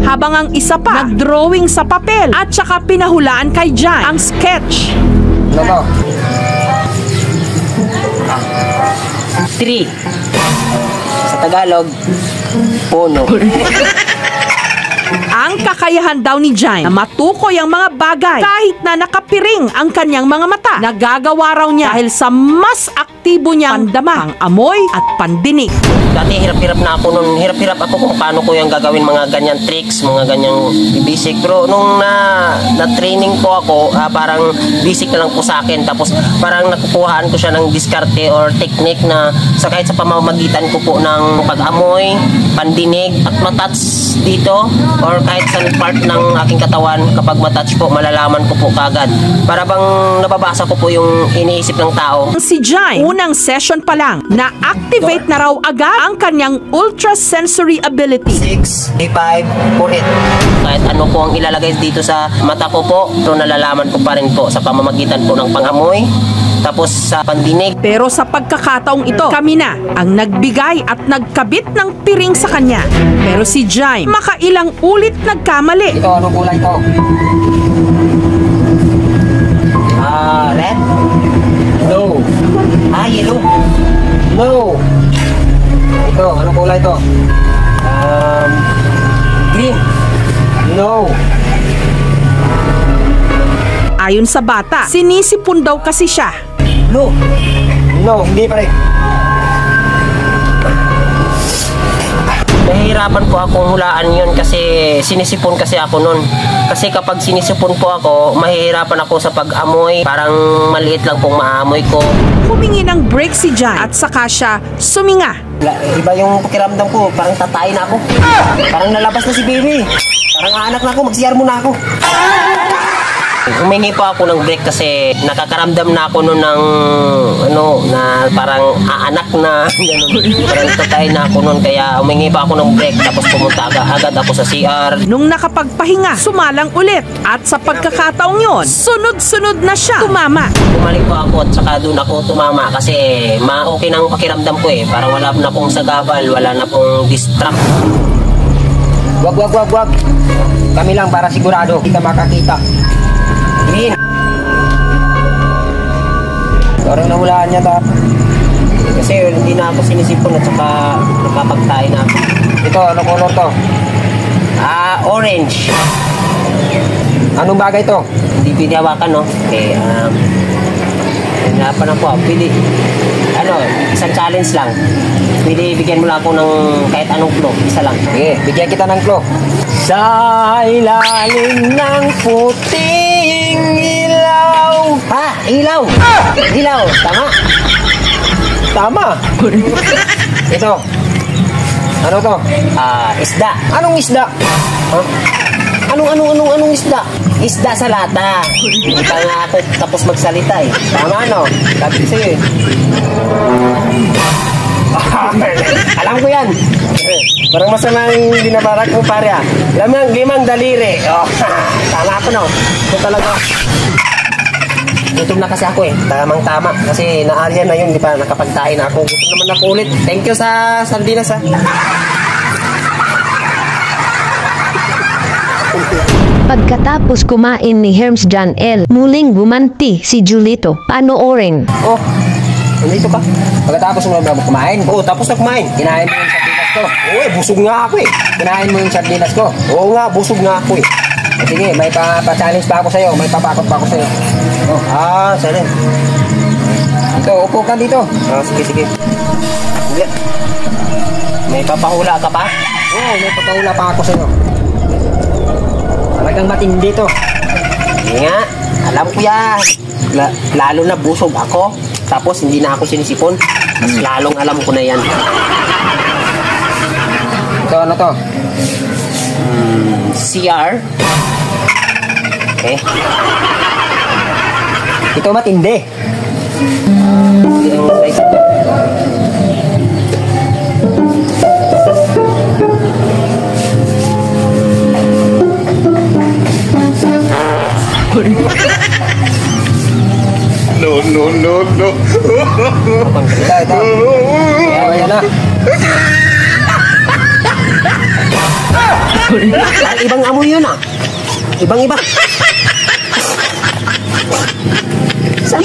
Habang ang isa pa, nag-drawing sa papel at saka pinahulaan kay Jaime ang sketch. Ano to? 3. Sa Tagalog, puno. Ang kakayahan daw ni Jaime na matukoy ang mga bagay kahit na nakapiring ang kanyang mga mata. Nagagawa raw niya dahil sa mas aktibo niyang pandama, amoy at pandinig. Dati hirap-hirap na ako nun. Hirap-hirap ako kung paano ko yung gagawin mga ganyan tricks, mga ganyang basic. Pero nung na-training po ako, parang basic na lang po sa akin. Tapos parang nakukuhaan ko siya ng diskarte or technique na kahit sa pamamagitan ko po ng pag-amoy, pandinig at matouch dito or kahit sa part ng aking katawan, kapag matouch po, malalaman ko po kagad. Para bang nababasa ko po yung iniisip ng tao. Si Jaime, unang session pa lang, na-activate na raw agad ang kanyang ultrasensory ability. 6, 5, 4, kahit ano po ang ilalagay dito sa mata ko po, pero nalalaman ko pa rin po sa pamamagitan po ng pangamoy, tapos sa pandinig. Pero sa pagkakataong ito, kami na ang nagbigay at nagkabit ng piring sa kanya. Pero si Jaime, makailang ulit nagkamali. Ito, anong kulay ito? Red? No. Yellow? No. Ito, anong kulay ito? Green? No. Ayon sa bata, sinisipon daw kasi siya. Blue? No, hindi pa rin. Nahihirapan po akong hulaan yun kasi sinisipon kasi ako nun. Kasi kapag sinisipon po ako, mahihirapan ako sa pag-amoy. Parang maliit lang pong maamoy ko. Humingi ng break si Jaime at saka siya suminga. Iba yung pakiramdam ko, parang tatay na ako. Parang nalabas na si baby. Parang anak na ako, magsiyar muna ako. Humingi po ako ng break kasi nakakaramdam na ako nun ng na parang aanak na ganun. Parang tatay na ako nun, kaya humingi pa ako ng break tapos pumunta agad ako sa CR. Nung nakapagpahinga, sumalang ulit at sa pagkakataong yon, sunod-sunod na siya tumama. Bumalik po ako at saka doon ako tumama kasi okay nang pakiramdam ko parang wala na pong sagabal, wala na pong distract. Wag. Kami lang para sigurado kita makakita. Green. Parang nahulaan niya ta. Kasi hindi na ako sinisipon at saka nakapagtayo na ako. Ito, ano color to? Orange. Anong bagay to? Hindi pinahawakan, no? Okay, hinapan na po. Pwede, isang challenge lang. Pwede bigyan mo lang ako ng kahit anong clue. Isa lang. Okay, bigyan kita ng clue. Sa ilalim ng puting ilaw. Ha? Ilaw? Ilaw, tama. Tama. Ito. Ano to? Isda. Anong isda? Huh? Anong isda? Isda sa lata. Hindi pa nga ako tapos magsalita eh. Tama no? Sabi ko sa'yo eh. Alam ko yan. Parang masama yung binabarak mo pare ah. Limang daliri. Oh, tama ako no. Ito talaga. Gutom na kasi ako eh. Tamang-tama. Kasi naaryan na yun. Di pa nakapagtain na ako. Gutom naman ako ulit. Thank you sa sardinas ha. Pagkatapos kumain ni Herms John L., muling bumanti si Julito. Panoorin. Oh, nandito ka. Pagkatapos mo na kumain? Oo, tapos na kumain. Kinain mo yung sardinas ko. Oo, busog nga ako eh. Kinain mo yung sardinas ko. Oo nga, busog nga ako eh. Sige, may pa-challenge pa ako sa'yo. May papakot pa ako sa'yo. Oh, sa'yo. Ito, upo ka dito. Sige. Hindi. May papahula ka pa? Oo, may papahula pa ako sa'yo. Talagang matindi to. Hindi nga, alam ko yan. Lalo na busog ako. Tapos hindi na ako sinisipon. Mas lalong alam ko na yan. Ito, ano to? CR. Okay. Ito matindi. No. Ito. Ayan na. Ibang amoy yun ah. Ibang-iba. Saan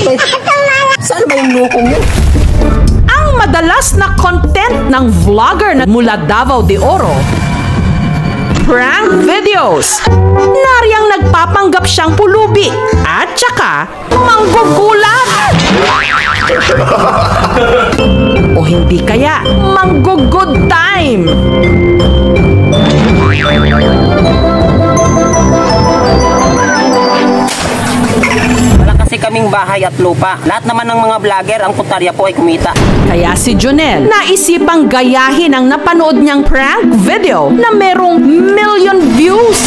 ba yung lukong yun? Ang madalas na content ng vlogger na mula Davao de Oro, prank videos. Nariyang nagpapanggap siyang pulubi at saka manggugulat. O hindi kaya manggo-good time. Wala kasi kaming bahay at lupa. Lahat naman ng mga vlogger, ang puntarya po ay kumita. Kaya si Jonel naisipang gayahin ang napanood niyang prank video na merong million views.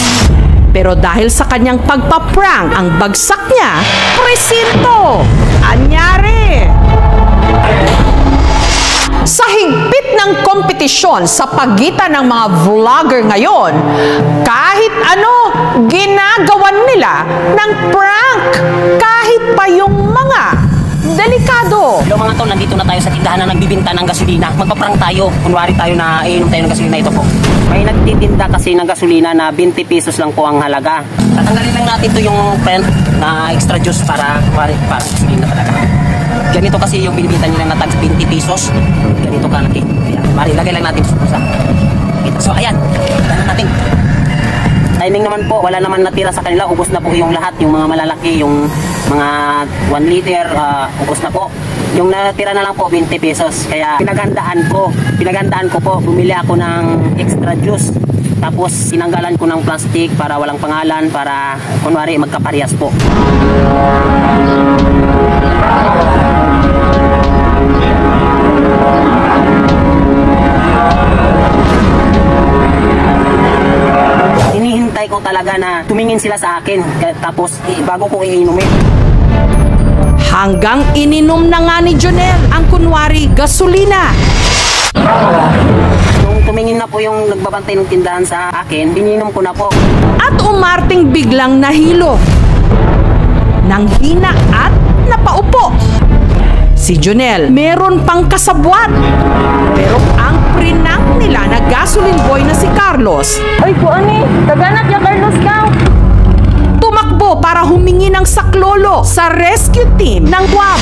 Pero dahil sa kanyang pagpaprank, ang bagsak niya, presinto. Anyari! Sa higpit ng kompetisyon sa pagitan ng mga vlogger ngayon, kahit ano, ginagawan nila ng prank. Kahit pa yung mga delikado. Hello mga tol, nandito na tayo sa tindahan na nagbibinta ng gasolina. Magpaprank tayo. Kunwari tayo na iinom tayo ng gasolina. Ito po. May nagtitinda kasi ng gasolina na 20 pesos lang po ang halaga. Tatanggalin lang natin to yung print na extra juice para gasolina talaga. Ganito kasi yung binibinta nila na tag 20 pesos. Ganito kalaki. Mari, lagay lang natin sa pusa. So ayan, tignan natin. Timing naman po, wala naman natira sa kanila. Ubos na po yung lahat, yung mga malalaki, yung mga 1 liter, ubos na po. Yung natira na lang po, 20 pesos. Kaya pinagandaan ko po, bumili ako ng extra juice. Tapos sinanggalan ko ng plastic para walang pangalan, para kunwari magkaparehas po. Hinihintay ko talaga na tumingin sila sa akin, tapos bago ko iinumin. Hanggang ininom na nga ni Jonel ang kunwari gasolina. Nung tumingin na po yung nagbabantay ng tindahan sa akin, ininom ko na po. At umarting biglang nahilo, nanghina at napaupo. Si Jonel meron pang kasabwat. Pero ang prinang nila na gasoline boy na si Carlos, Ay, kuani, taganap niya Carlos ka. tumakbo para humingi ng saklolo sa rescue team ng WAP.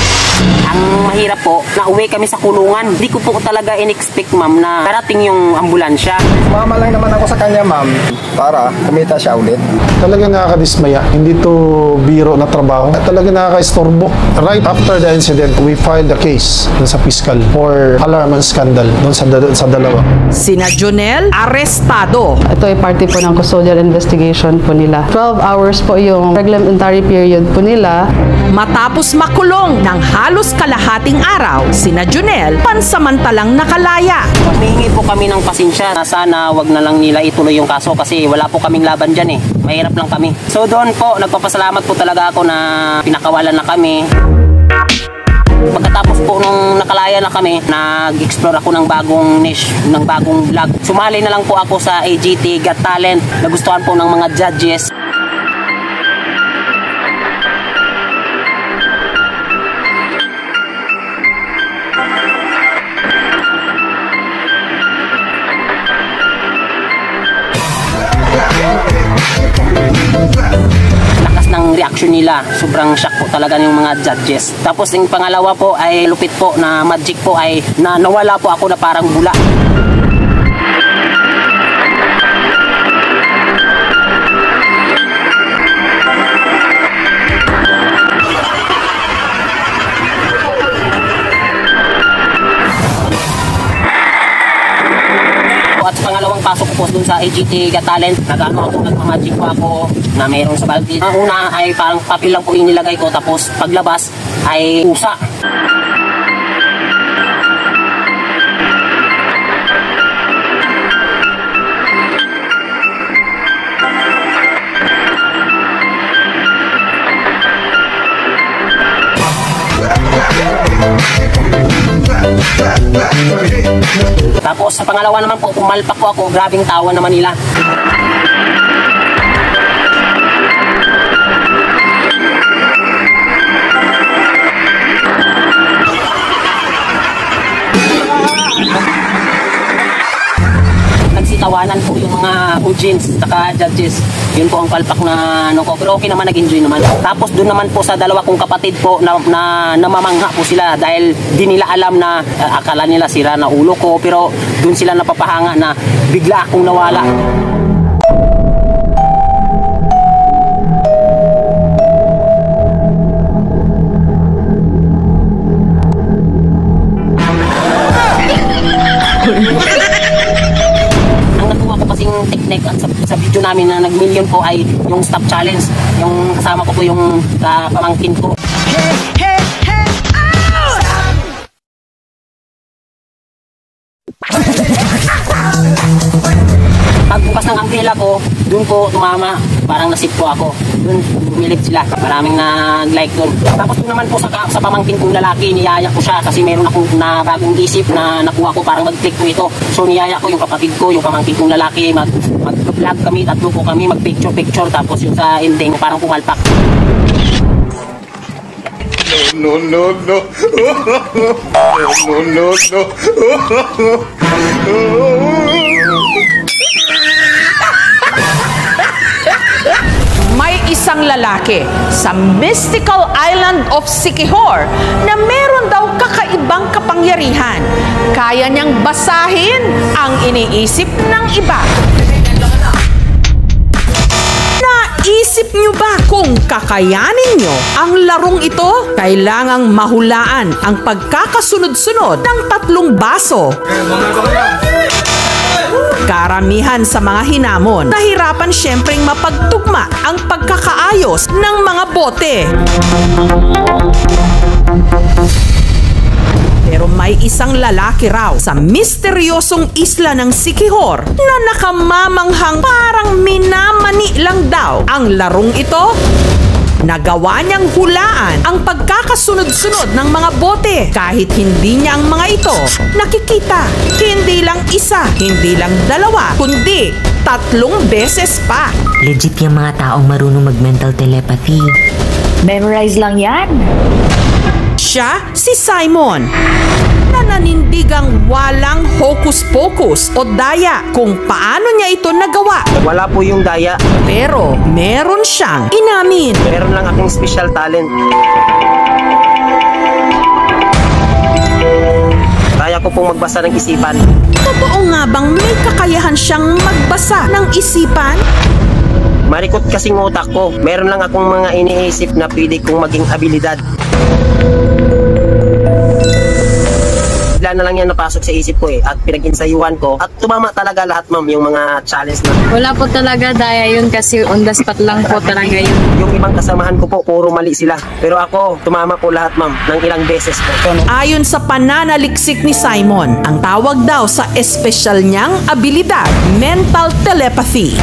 Ang mahirap po, nauwi kami sa kulungan. Hindi ko po talaga in-expect, ma'am, na darating yung ambulansya. Sumama lang naman ako sa kanya, ma'am, para kumita siya ulit. Talaga nakakadismaya. Hindi to biro na trabaho. Talaga nakaka-istorbo. Right after the incident, we filed a case sa fiscal for alarm and scandal doon sa dalawa. Sina Jonel, arestado. Ito ay parte po ng custodial investigation po nila. 12 hours po yung reglementary period po nila. Matapos makulong ng halos kalahating araw, sina Jonel pansamantalang nakalaya. Humingi po kami ng pasensya na sana wag na lang nila ituloy yung kaso kasi wala po kaming laban dyan eh. Mahirap lang kami. So doon po, nagpapasalamat po talaga ako na pinakawalan na kami. Pagkatapos po nung nakalaya na kami, nag-explore ako ng bagong niche, ng bagong vlog. Sumali na lang po ako sa AGT Got Talent. Nagustuhan po ng mga judges. Lakas ng reaction nila, sobrang shock po talaga ng mga judges. Tapos yung pangalawa po ay lupit po na magic po ay na nawala po ako na parang bula. At pangalawang pasok po dun sa AGT Got Talent, nagmamagic po ako na mayroon sa balde. Ang una ay parang papel lang po inilagay ko, tapos paglabas ay pusa. Tapos sa pangalawa naman po, pumalpak po ako, grabing tawa naman nila. Nagsitawanan po yung mga audience saka judges. Yun po ang palpak na ano ko. Pero okay naman, nag-enjoy naman. Tapos doon naman po sa dalawa kong kapatid po na namamangha po sila dahil di nila alam na akala nila sira na ulo ko. Pero doon sila napapahanga na bigla akong nawala. Technique at sa video namin na nag-million po ay yung stop challenge. Yung kasama ko po yung pamangkin ko. Pagbukas ng umbrella ko, dun po tumama, parang nasip po ako. Dun umilig sila, maraming nag-like dun. Tapos dun naman po sa pamangkin kong lalaki, niyaya ko siya kasi meron akong bagong isip na nakuha ko, parang mag-click po ito. So niyaya ko yung kapatid ko, yung pamangkin kong lalaki, mag-vlog kami, tatlo po kami, mag-picture, tapos yung sa ending parang pumalpak. No, no, no. No, no, no. May isang lalaki sa mystical island of Siquijor na meron daw kakaibang kapangyarihan. Kaya niyang basahin ang iniisip ng iba. Naisip niyo ba kung kakayanin niyo ang larong ito? Kailangang mahulaan ang pagkakasunod-sunod ng 3 baso. Karamihan sa mga hinamon, nahirapan siyempreng mapagtugma ang pagkakaayos ng mga bote. Pero may isang lalaki raw sa misteryosong isla ng Siquijor na nakamamanghang parang minamani lang daw ang larong ito. Nagawa niyang hulaan ang pagkakasunod-sunod ng mga bote kahit hindi niya ang mga ito nakikita. Hindi lang isa, hindi lang 2, kundi 3 beses pa. Legit yung mga taong marunong mag-mental telepathy. Memorize lang yan. Siya si Simon, na nanindigang walang hocus-pocus o daya kung paano niya ito nagawa. Wala po yung daya. Pero meron siyang inamin. Meron lang akong special talent. kaya ko pong magbasa ng isipan. Totoo nga bang may kakayahan siyang magbasa ng isipan? Marikot kasing utak ko. Meron lang akong mga iniisip na pwede kong maging abilidad. Bigla na lang yan napasok sa isip ko at pinag-insayuhan ko at tumama talaga lahat ma'am yung mga challenge na. Wala po talaga daya yun kasi on the spot lang po talaga yun. Yung ibang kasamahan ko po, puro mali sila. Pero ako, tumama po lahat ma'am ng ilang beses po. Ayon sa pananaliksik ni Simon, ang tawag daw sa espesyal niyang abilidad, mental telepathy.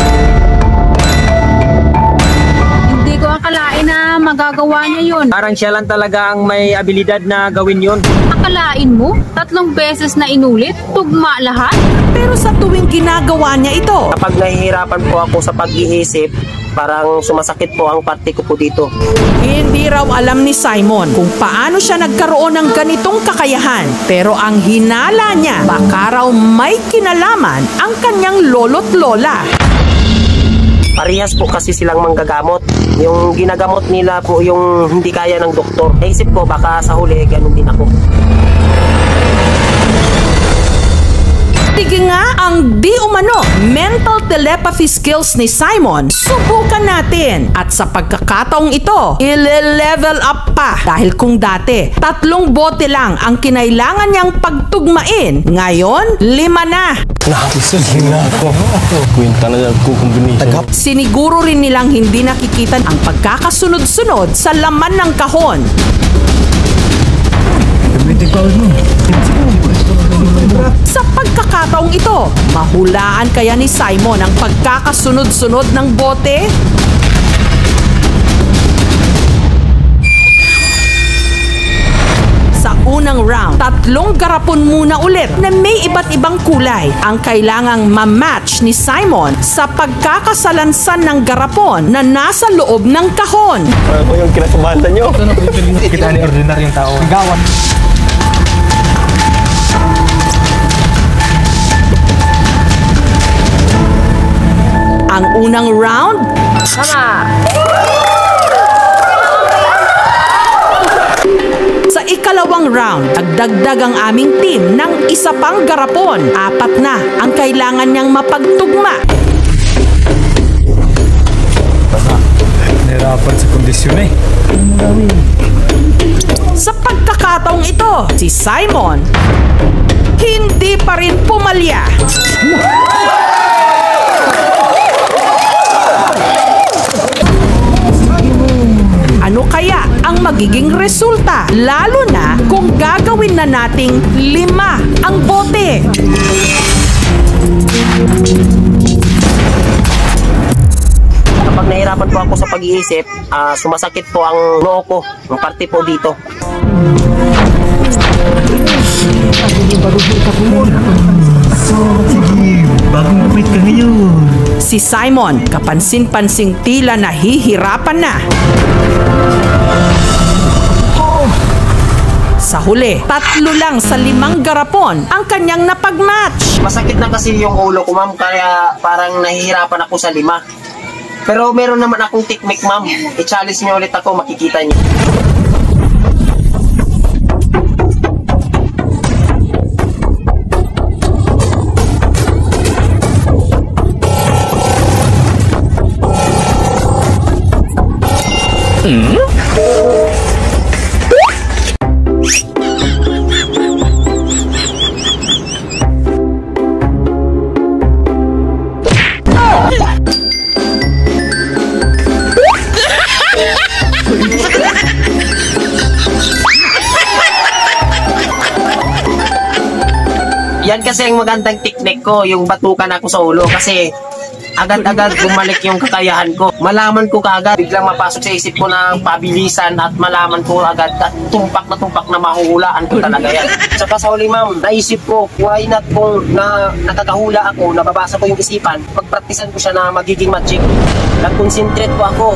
Hindi ko akalain na magagawa niya yun. Parang siya lang talaga ang may abilidad na gawin yun. Akalain mo? 3 beses na inulit? Tugma lahat? Pero sa tuwing ginagawa niya ito, kapag nahihirapan po ako sa pag-iisip, parang sumasakit po ang parte ko po dito. Hindi raw alam ni Simon kung paano siya nagkaroon ng ganitong kakayahan. Pero ang hinala niya, baka raw may kinalaman ang kanyang lolo't lola. Parehas po kasi silang manggagamot. Yung ginagamot nila po yung hindi kaya ng doktor. Naisip ko baka sa huli ganun din ako. Tige nga ang di umano mental telepathy skills ni Simon. Subukan natin. At sa pagkakataong ito, i-level up pa. Dahil kung dati, 3 bote lang ang kinailangan niyang pagtugmain. Ngayon, 5 na. Nakakasali na ako. Kwenta na lang ko combination. Siniguro rin nilang hindi nakikita ang pagkakasunod-sunod sa laman ng kahon. Sa pagkakataong ito, mahulaan kaya ni Simon ang pagkakasunod-sunod ng bote? Sa unang round, 3 garapon muna ulit na may iba't ibang kulay ang kailangang ma-match ni Simon sa pagkakasalansan ng garapon na nasa loob ng kahon. Ano yung kinakabata nyo? Kita ni ordinaryong tao. Gawat. Ang unang round, sa ikalawang round, nagdagdag ang aming team ng isa pang garapon. 4 na ang kailangan niyang mapagtugma. Nahirapan sa kondisyon eh. Sa pagkakataong ito, si Simon hindi pa rin pumalya. Ano kaya ang magiging resulta? Lalo na kung gagawin na nating 5 ang bote. Kapag nahirapan po ako sa pag-iisip, sumasakit po ang noo ko, ang parte po dito. Bagong kapit ka ngayon. Si Simon, kapansin-pansing tila nahihirapan na. Sa huli, 3 lang sa 5 garapon ang kanyang napag-match. Masakit na kasi yung ulo ko ma'am, kaya parang nahihirapan ako sa 5. Pero meron naman akong technique ma'am. I-challenge niyo ulit ako, makikita niyo. Yan kasi ang magandang technique ko, yung batukan ako sa ulo kasi agad-agad bumalik yung kakayahan ko. Malaman ko kaagad, biglang mapasok sa isip ko na pabilisan at malaman ko agad at tumpak na mahuhulaan ko talaga yan. Saka sa huli ma'am, naisip ko, why not kung nakakahula ako, nababasa ko yung isipan, pagpraktisan ko siya na magiging magic. Nag-concentrate ko ako,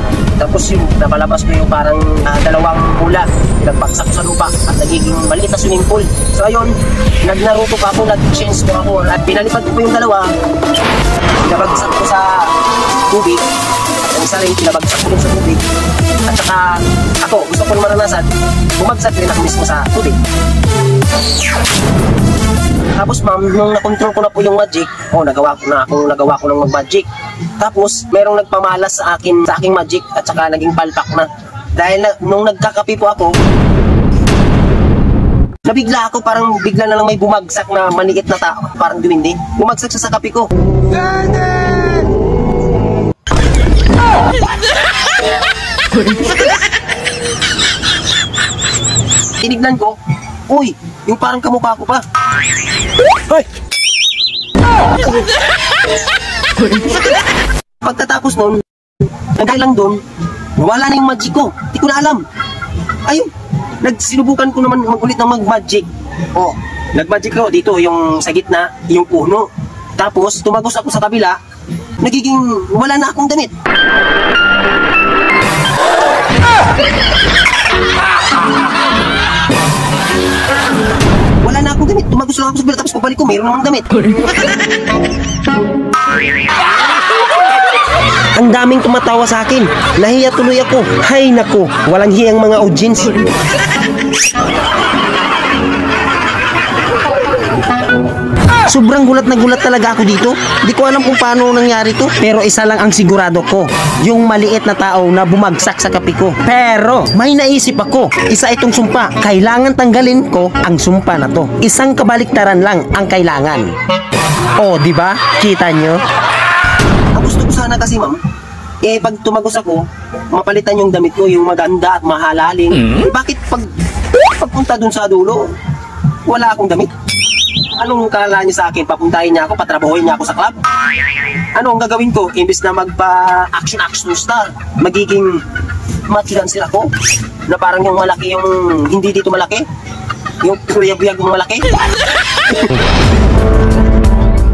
tapos yung napalabas ko yung parang 2 hula, nagpaksak ko sa lupa at nagiging maliit na swimming pool. So ayun, nagnaruto pa ako, nag-change ko ako at pinalipad ko yung 2, nabagsak ko sa tubig Ang isa rin, pinabagsak ko sa tubig. At saka, ako, gusto ko maranasan, bumagsak rin ako mismo sa tubig. Tapos ma'am, nung nakontrol ko na po yung magic, nagawa ko ng mag-magic. Tapos, merong nagpamalas sa aking magic at saka naging palpak na. Dahil nung nagkakapi po ako, nabigla ako, parang bigla na lang may bumagsak na maniit na tao, parang dumindi. Bumagsak siya sa kapi ko. Tinignan ko, uy, yung parang kamukha ko pa. Hoy! Pagkatapos nun, nagay lang doon, wala na yung magic ko. Di ko na alam. Ayun, nagsinubukan ko naman mag-ulit ng mag-magic. Nag-magic ko dito, yung sa gitna, yung puno. Tapos, tumagos ako sa kabila, nagiging wala na akong damit. Wala na akong damit. Tumagos lang ako sa kabila, tapos pabalik ko, mayroon namang damit. Ang daming tumatawa sa akin. Nahiya tuloy ako. Hay nako, walang hiyang mga audience. Sobrang gulat na gulat talaga ako dito. Di ko alam kung paano nangyari to. Pero isa lang ang sigurado ko, yung maliit na tao na bumagsak sa kapi ko. Pero may naisip ako, isa itong sumpa. Kailangan tanggalin ko ang sumpa na to. Isang kabaliktaran lang ang kailangan. Di ba? Kita nyo? Ang gusto ko sana kasi ma'am, pag tumagos ako, mapalitan yung damit ko, yung maganda at mahalaling. Bakit pagpunta dun sa dulo, wala akong damit? Anong kala niya sa akin? Papuntahin niya ako, patrabahoin niya ako sa club? Ano ang gagawin ko? Imbis na magpa-action star, magiging matlancer ako? Na parang yung malaki, yung hindi dito malaki? Yung buyag-buyag yung malaki?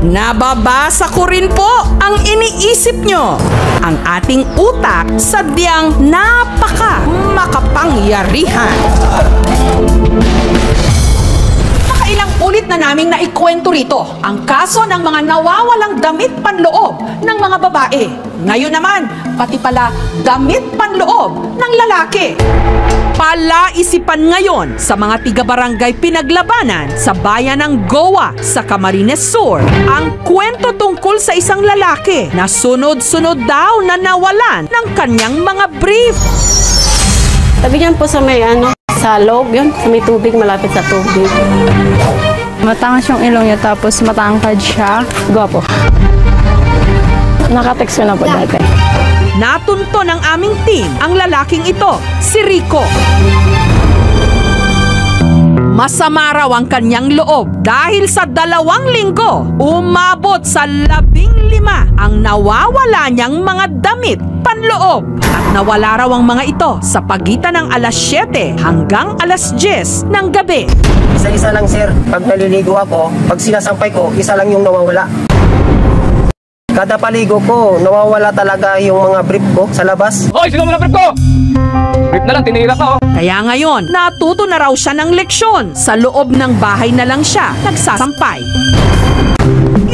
Nababasa ko rin po ang iniisip nyo. Ang ating utak sadyang makapangyarihan. Nakailang ulit na naming naikwento rito ang kaso ng mga nawawalang damit panloob ng mga babae. Ngayon naman, pati pala damit panloob ng lalaki. Palaisipan ngayon sa mga tiga-barangay pinaglabanan sa bayan ng Goa sa Camarines Sur ang kwento tungkol sa isang lalaki na sunod-sunod daw na nawalan ng kanyang mga brief. Sabi niyan po sa may sa loob yun, sa may tubig, malapit sa tubig. Matangas yung ilong niya, tapos matangkad siya. Gwapo. Nakatext ko na po dati. Natunto ng aming team ang lalaking ito, si Rico. Masama raw ang kanyang loob dahil sa 2 linggo, umabot sa 15 ang nawawala niyang mga damit panloob. At nawala raw ang mga ito sa pagitan ng alas 7 hanggang alas 10 ng gabi. Isa-isa lang sir, pag naliligo ako, pag sinasampay ko, isa lang yung nawawala. Kada paligo ko, nawawala talaga yung mga brief ko sa labas. Hoy, sino mo na brief ko? Brief na lang, tinira ka Kaya ngayon, natuto na raw siya ng leksyon. Sa loob ng bahay na lang siya nagsasampay.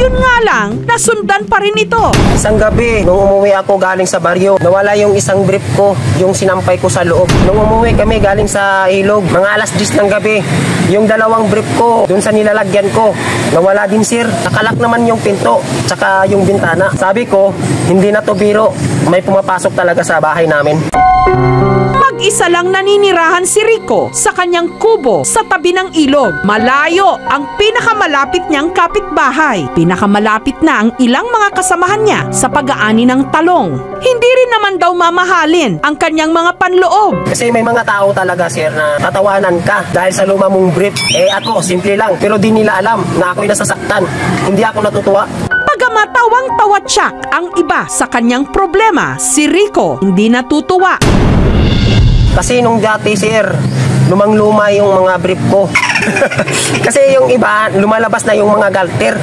Yun nga lang, nasundan pa rin ito. Isang gabi, nung umuwi ako galing sa baryo, nawala yung isang brief ko, yung sinampay ko sa loob. Nung umuwi kami galing sa ilog, mga alas 10 ng gabi, yung 2 brief ko, dun sa nilalagyan ko, nawala din sir. Nakalak naman yung pinto, tsaka yung bintana. Sabi ko, hindi na to biro, may pumapasok talaga sa bahay namin. Mag-isa lang naninirahan si Rico sa kanyang kubo sa tabi ng ilog. Malayo ang pinakamalapit niyang kapitbahay. Pinakamalapit na ang ilang mga kasamahan niya sa pag-aani ng talong. Hindi rin naman daw mamahalin ang kanyang mga panloob. Kasi may mga tao talaga sir na tatawanan ka dahil sa luma mong brief. Ako, simple lang, pero di nila alam na ako'y nasasaktan. Hindi ako natutuwa. Pagamatawang-tawa tsak ang iba sa kanyang problema, si Rico hindi natutuwa. Kasi nung dati sir, lumang-luma yung mga brief ko. Kasi yung iba, lumalabas na yung mga galter.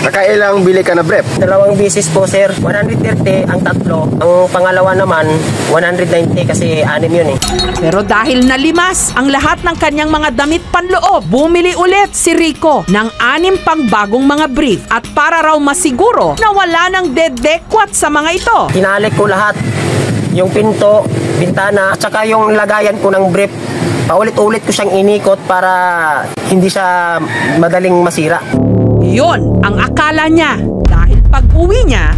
Nakailang bili ka na brief? 2 bisis po, sir. 130 ang tatlo. Ang pangalawa naman, 190 kasi 6 yun eh. Pero dahil nalimas ang lahat ng kanyang mga damit panloob, bumili ulit si Rico ng 6 pang bagong mga brief at para raw masiguro na wala ng dedekwat sa mga ito. Kinalik ko lahat. Yung pinto, bintana, at saka yung lagayan ko ng brief. Paulit-ulit ko siyang inikot para hindi siya madaling masira. Yun ang akala niya dahil pag-uwi niya,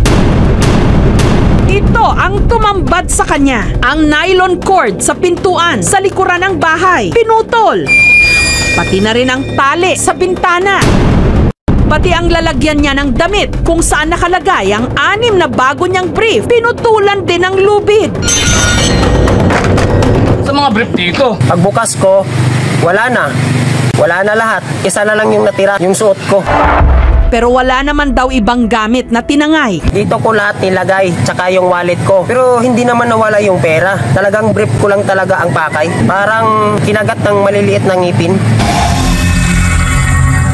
ito ang tumambad sa kanya. Ang nylon cord sa pintuan sa likuran ng bahay, pinutol. Pati na rin ang tali sa bintana. Pati ang lalagyan niya ng damit kung saan nakalagay ang 6 na bago niyang brief, pinutulan din ang lubid. Sa mga brief dito. Pagbukas ko, wala na. Wala na lahat. Isa na lang yung natira, yung suot ko. Pero wala naman daw ibang gamit na tinangay. Dito ko lahat nilagay, tsaka yung wallet ko. Pero hindi naman nawala yung pera. Talagang brief ko lang talaga ang pakay. Parang kinagat ng maliliit na ngipin.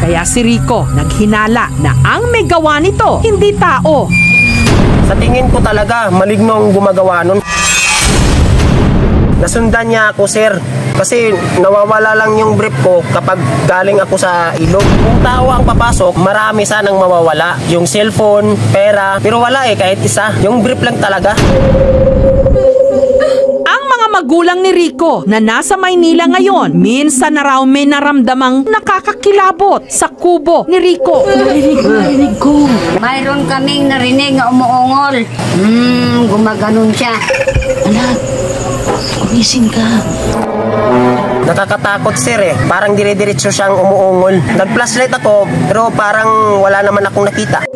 Kaya si Rico naghinala na ang may gawa nito, hindi tao. Sa tingin ko talaga, maligno ang gumagawa nun. Nasundan niya ako, sir. Kasi nawawala lang yung brief ko kapag galing ako sa ilog. Kung tao ang papasok, marami sanang mawawala. Yung cellphone, pera, pero wala kahit isa. Yung brief lang talaga. Ang mga magulang ni Rico na nasa Maynila ngayon, minsan na raw may naramdamang nakakakilabot sa kubo ni Rico. Narinig ko. Mayroon kaming narinig na umuungol. Gumaganon siya. Anak, gumising ka. Nakakatakot, sir Parang dire-diretso siyang umuungol. Nag-flashlight ako, pero parang wala naman akong nakita.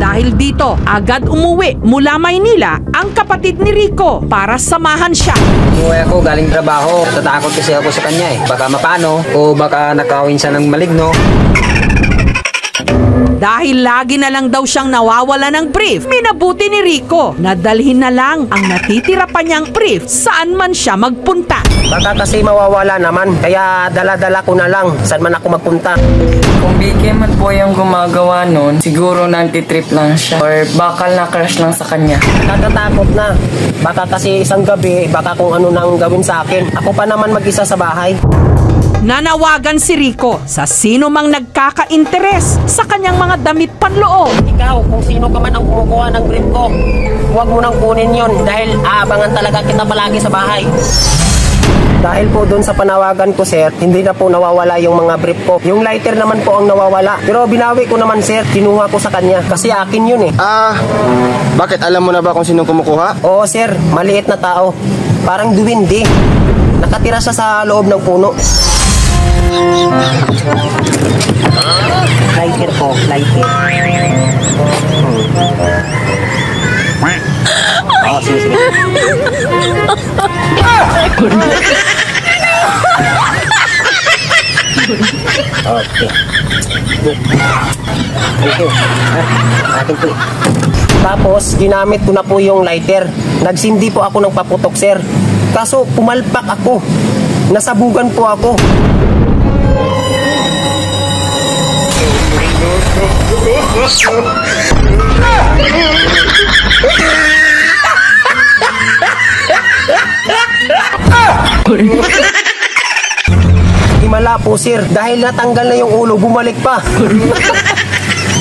Dahil dito, agad umuwi mula Maynila ang kapatid ni Rico para samahan siya. Umuwi ako galing trabaho. Natatakot kasi ako sa kanya Baka mapano o baka nakawin siya ng maligno. Dahil lagi na lang daw siyang nawawala ng brief, minabuti ni Rico na dalhin na lang ang natitira pa niyang brief saan man siya magpunta. Baka kasi mawawala naman, kaya dala-dala ko na lang saan man ako magpunta. Kung BK man po yung gumagawa nun, siguro nanti-trip lang siya or bakal na crush lang sa kanya. Nakakatakot na. Baka kasi isang gabi, baka kung ano nang gawin sa akin. Ako pa naman mag-isa sa bahay. Nanawagan si Rico sa sino mang nagkaka-interes sa kanyang mga damit panloob. Ikaw, kung sino ka man ang kumukuha ng brief ko, huwag mo nang kunin yon dahil aabangan talaga kita palagi sa bahay. Dahil po doon sa panawagan ko, sir, hindi na po nawawala yung mga brief ko. Yung lighter naman po ang nawawala. Pero binawi ko naman, sir, kinuha ko sa kanya kasi akin yun Bakit? Alam mo na ba kung sino kumukuha? Oo, sir, maliit na tao. Parang duwindi. Nakatira siya sa loob ng puno. Lighter po, lighter. Sige. Okay. Akin po. Tapos, ginamit ko na po yung lighter. Nagsindi po ako ng paputok, sir. Kaso, pumalpak ako. Nasabugan po ako. Himala po, sir. Dahil natanggal na yung ulo, bumalik pa.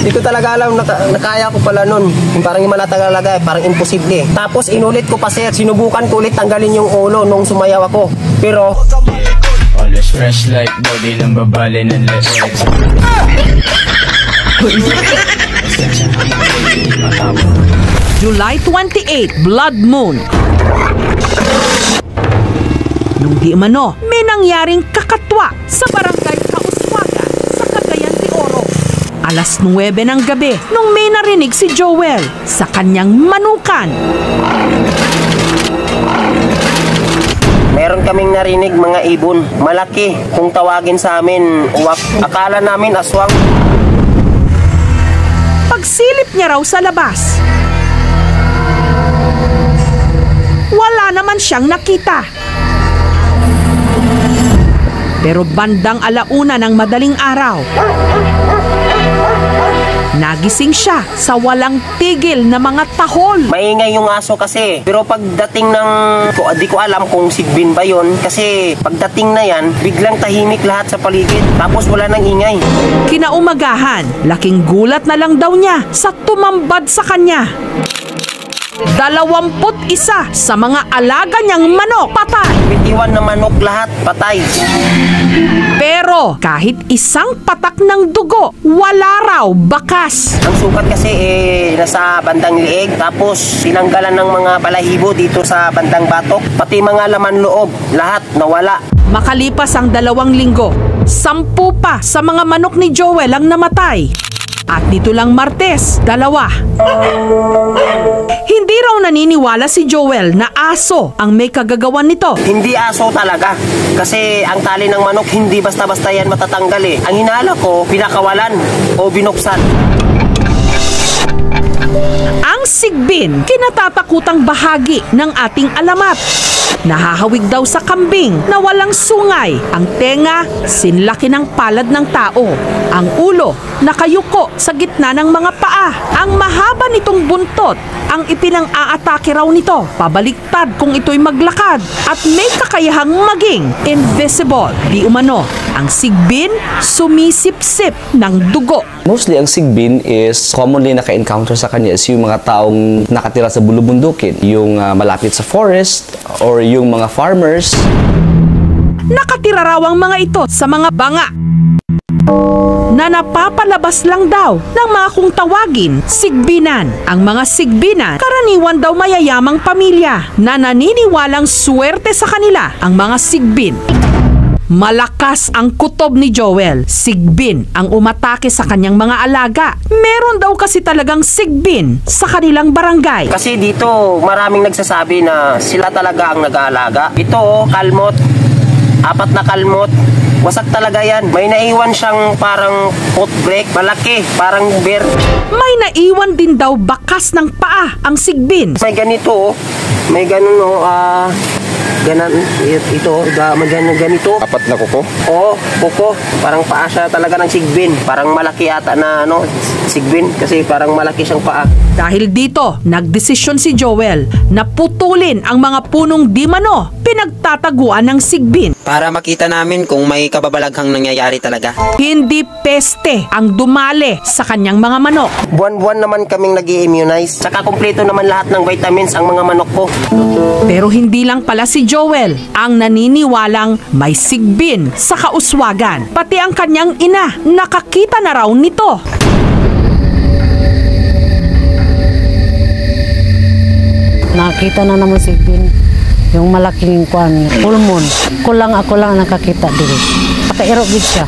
Hindi ko talaga alam, nakaya ko pala nun. Parang himala talaga, parang imposible. Tapos inulit ko pa, sir. Sinubukan ko ulit tanggalin yung ulo nung sumayaw ako. Pero always fresh like body ng babali ng legs. July 28, Blood Moon. Nung di umano, may nangyaring kakatwa sa barangay Kauswagan sa Cagayan de Oro. Alas 9 ng gabi nung may narinig si Joel sa kanyang manukan. meron kaming narinig mga ibon. Malaki kung tawagin sa amin, uwak. Akala namin aswang. Pagsilip niya raw sa labas, wala naman siyang nakita. Pero bandang 1:00 ng madaling araw, nagising siya sa walang tigil na mga tahol. Maingay yung aso kasi. Pero pagdating ng... Di ko alam kung sigbin ba yun. Kasi pagdating na yan, biglang tahimik lahat sa paligid. Tapos wala nang ingay. Kinaumagahan, laking gulat na lang daw niya sa tumambad sa kanya. 21 sa mga alaga niyang manok patay. 21 na manok lahat patay. Pero kahit isang patak ng dugo, wala raw bakas. Ang sukat kasi nasa bandang liig, tapos tinanggalan ng mga balahibo dito sa bandang batok, pati mga laman loob, lahat nawala. Makalipas ang 2 linggo, 10 pa sa mga manok ni Joel ang namatay. At dito lang Martes, 2. Hindi raw naniniwala si Joel na aso ang may kagagawan nito. Hindi aso talaga. Kasi ang tali ng manok, hindi basta-basta yan matatanggal eh. Ang hinala ko, pinakawalan o binuksan. Ang sigbin, kinatatakutang bahagi ng ating alamat. Nahahawig daw sa kambing na walang sungay. Ang tenga, sinlaki ng palad ng tao. Ang ulo, nakayuko sa gitna ng mga paa. Ang mahaba nitong buntot, ang ipinang-aatake raw nito. Pabaliktad kung ito'y maglakad. At may kakayahang maging invisible. Di umano, ang sigbin sumisip-sip ng dugo. Mostly, ang sigbin is commonly naka-encounter sa kanya is yung mga taong nakatira sa bulubundukin, yung malapit sa forest, or yung mga farmers. Nakatira raw ang mga ito sa mga banga na napapalabas lang daw ng mga kung tawagin sigbinan. Ang mga sigbinan, karaniwan daw mayayamang pamilya na naniniwalang swerte sa kanila ang mga sigbin. Malakas ang kutob ni Joel. Sigbin ang umatake sa kanyang mga alaga. Meron daw kasi talagang sigbin sa kanilang barangay. Kasi dito maraming nagsasabi na sila talaga ang nag-aalaga. Ito, kalmot. 4 na kalmot. Wasak talaga yan. May naiwan siyang parang footbreak. Malaki, parang bear. May naiwan din daw bakas ng paa ang sigbin. May ganito, may ganun ganan, ito, ganito. 4 na kuko? Oo, kuko. Parang paa siya talaga ng sigbin. Parang malaki ata na sigbin kasi parang malaki siyang paa. Dahil dito, nagdesisyon si Joel na putulin ang mga punong di mano pinagtataguan ng sigbin. Para makita namin kung may kababalaghang nangyayari talaga. Hindi peste ang dumali sa kanyang mga manok. Buwan-buwan naman kaming nag-i-immunize. Saka kumpleto naman lahat ng vitamins ang mga manok ko. Pero hindi lang pala si Joel ang naniniwalang may sigbin sa kauswagan. Pati ang kanyang ina, nakakita na raw nito. Nakita na naman sigbin. Yung malaking pulmon. Kulang ako lang nakakita dito. Pakairog gid siya.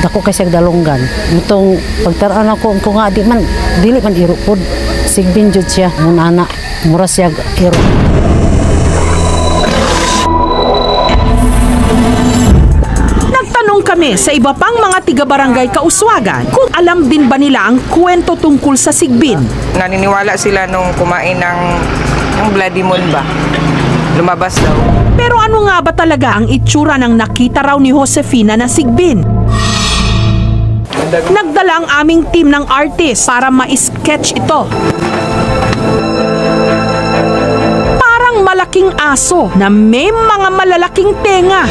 Dako kasi dalunggan. Itong pagtaraan ako kung nga dili man iro pod. Sigbin jud siya. Munana mura siya iro. Nagtanong kami sa iba pang mga tiga-barangay Kauswagan kung alam din ba nila ang kwento tungkol sa sigbin. Naniniwala sila nung kumain ng bloody moon ba? Lumabas daw. Pero ano nga ba talaga ang itsura ng nakita raw ni Josefina na sigbin? Nagdala ang aming team ng artist para ma-sketch ito. Parang malaking aso na may mga malalaking tenga.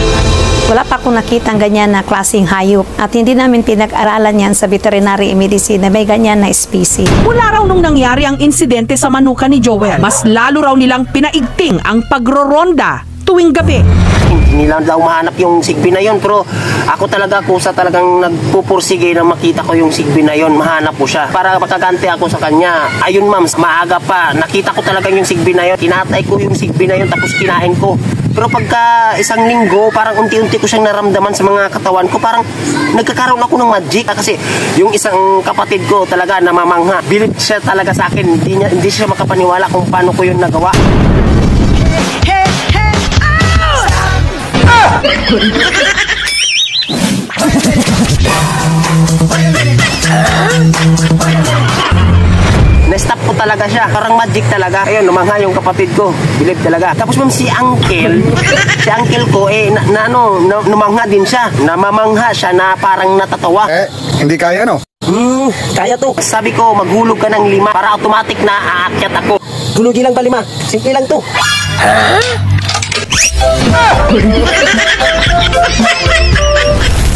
Wala pa akong nakitang ganyan na klaseng hayop at hindi namin pinag-aralan yan sa veterinary medicine na may ganyan na species. Mula raw nung nangyari ang insidente sa manuka ni Joel, mas lalo raw nilang pinaigting ang pagroronda tuwing gabi. Hindi lang daw mahanap yung sigbin na yun, pero ako talaga kusa talagang nagpupursige na makita ko yung sigbin na yun, mahanap ko siya. Para makaganti ako sa kanya. Ayun ma'am, maaga pa, nakita ko talaga yung sigbin na yun, tinatay ko yung sigbin na yun tapos kinain ko. Pero pagka isang linggo, parang unti-unti ko siyang naramdaman sa mga katawan ko. Parang nagkakaroon ako ng magic. Kasi yung isang kapatid ko talaga namamangha. Bilib siya talaga sa akin. Hindi siya makapaniwala kung paano ko yun nagawa. Na-stop ko talaga siya. Parang magic talaga. Ayun, numangha yung kapatid ko. Bilib talaga. Tapos ma'am, si uncle ko, numangha din siya. Namamangha siya na parang natatawa. Hindi kaya, no? Kaya to. Sabi ko, maghulog ka ng 5 para automatic na aakyat ako. Hulugin lang ba 5? Simple lang to.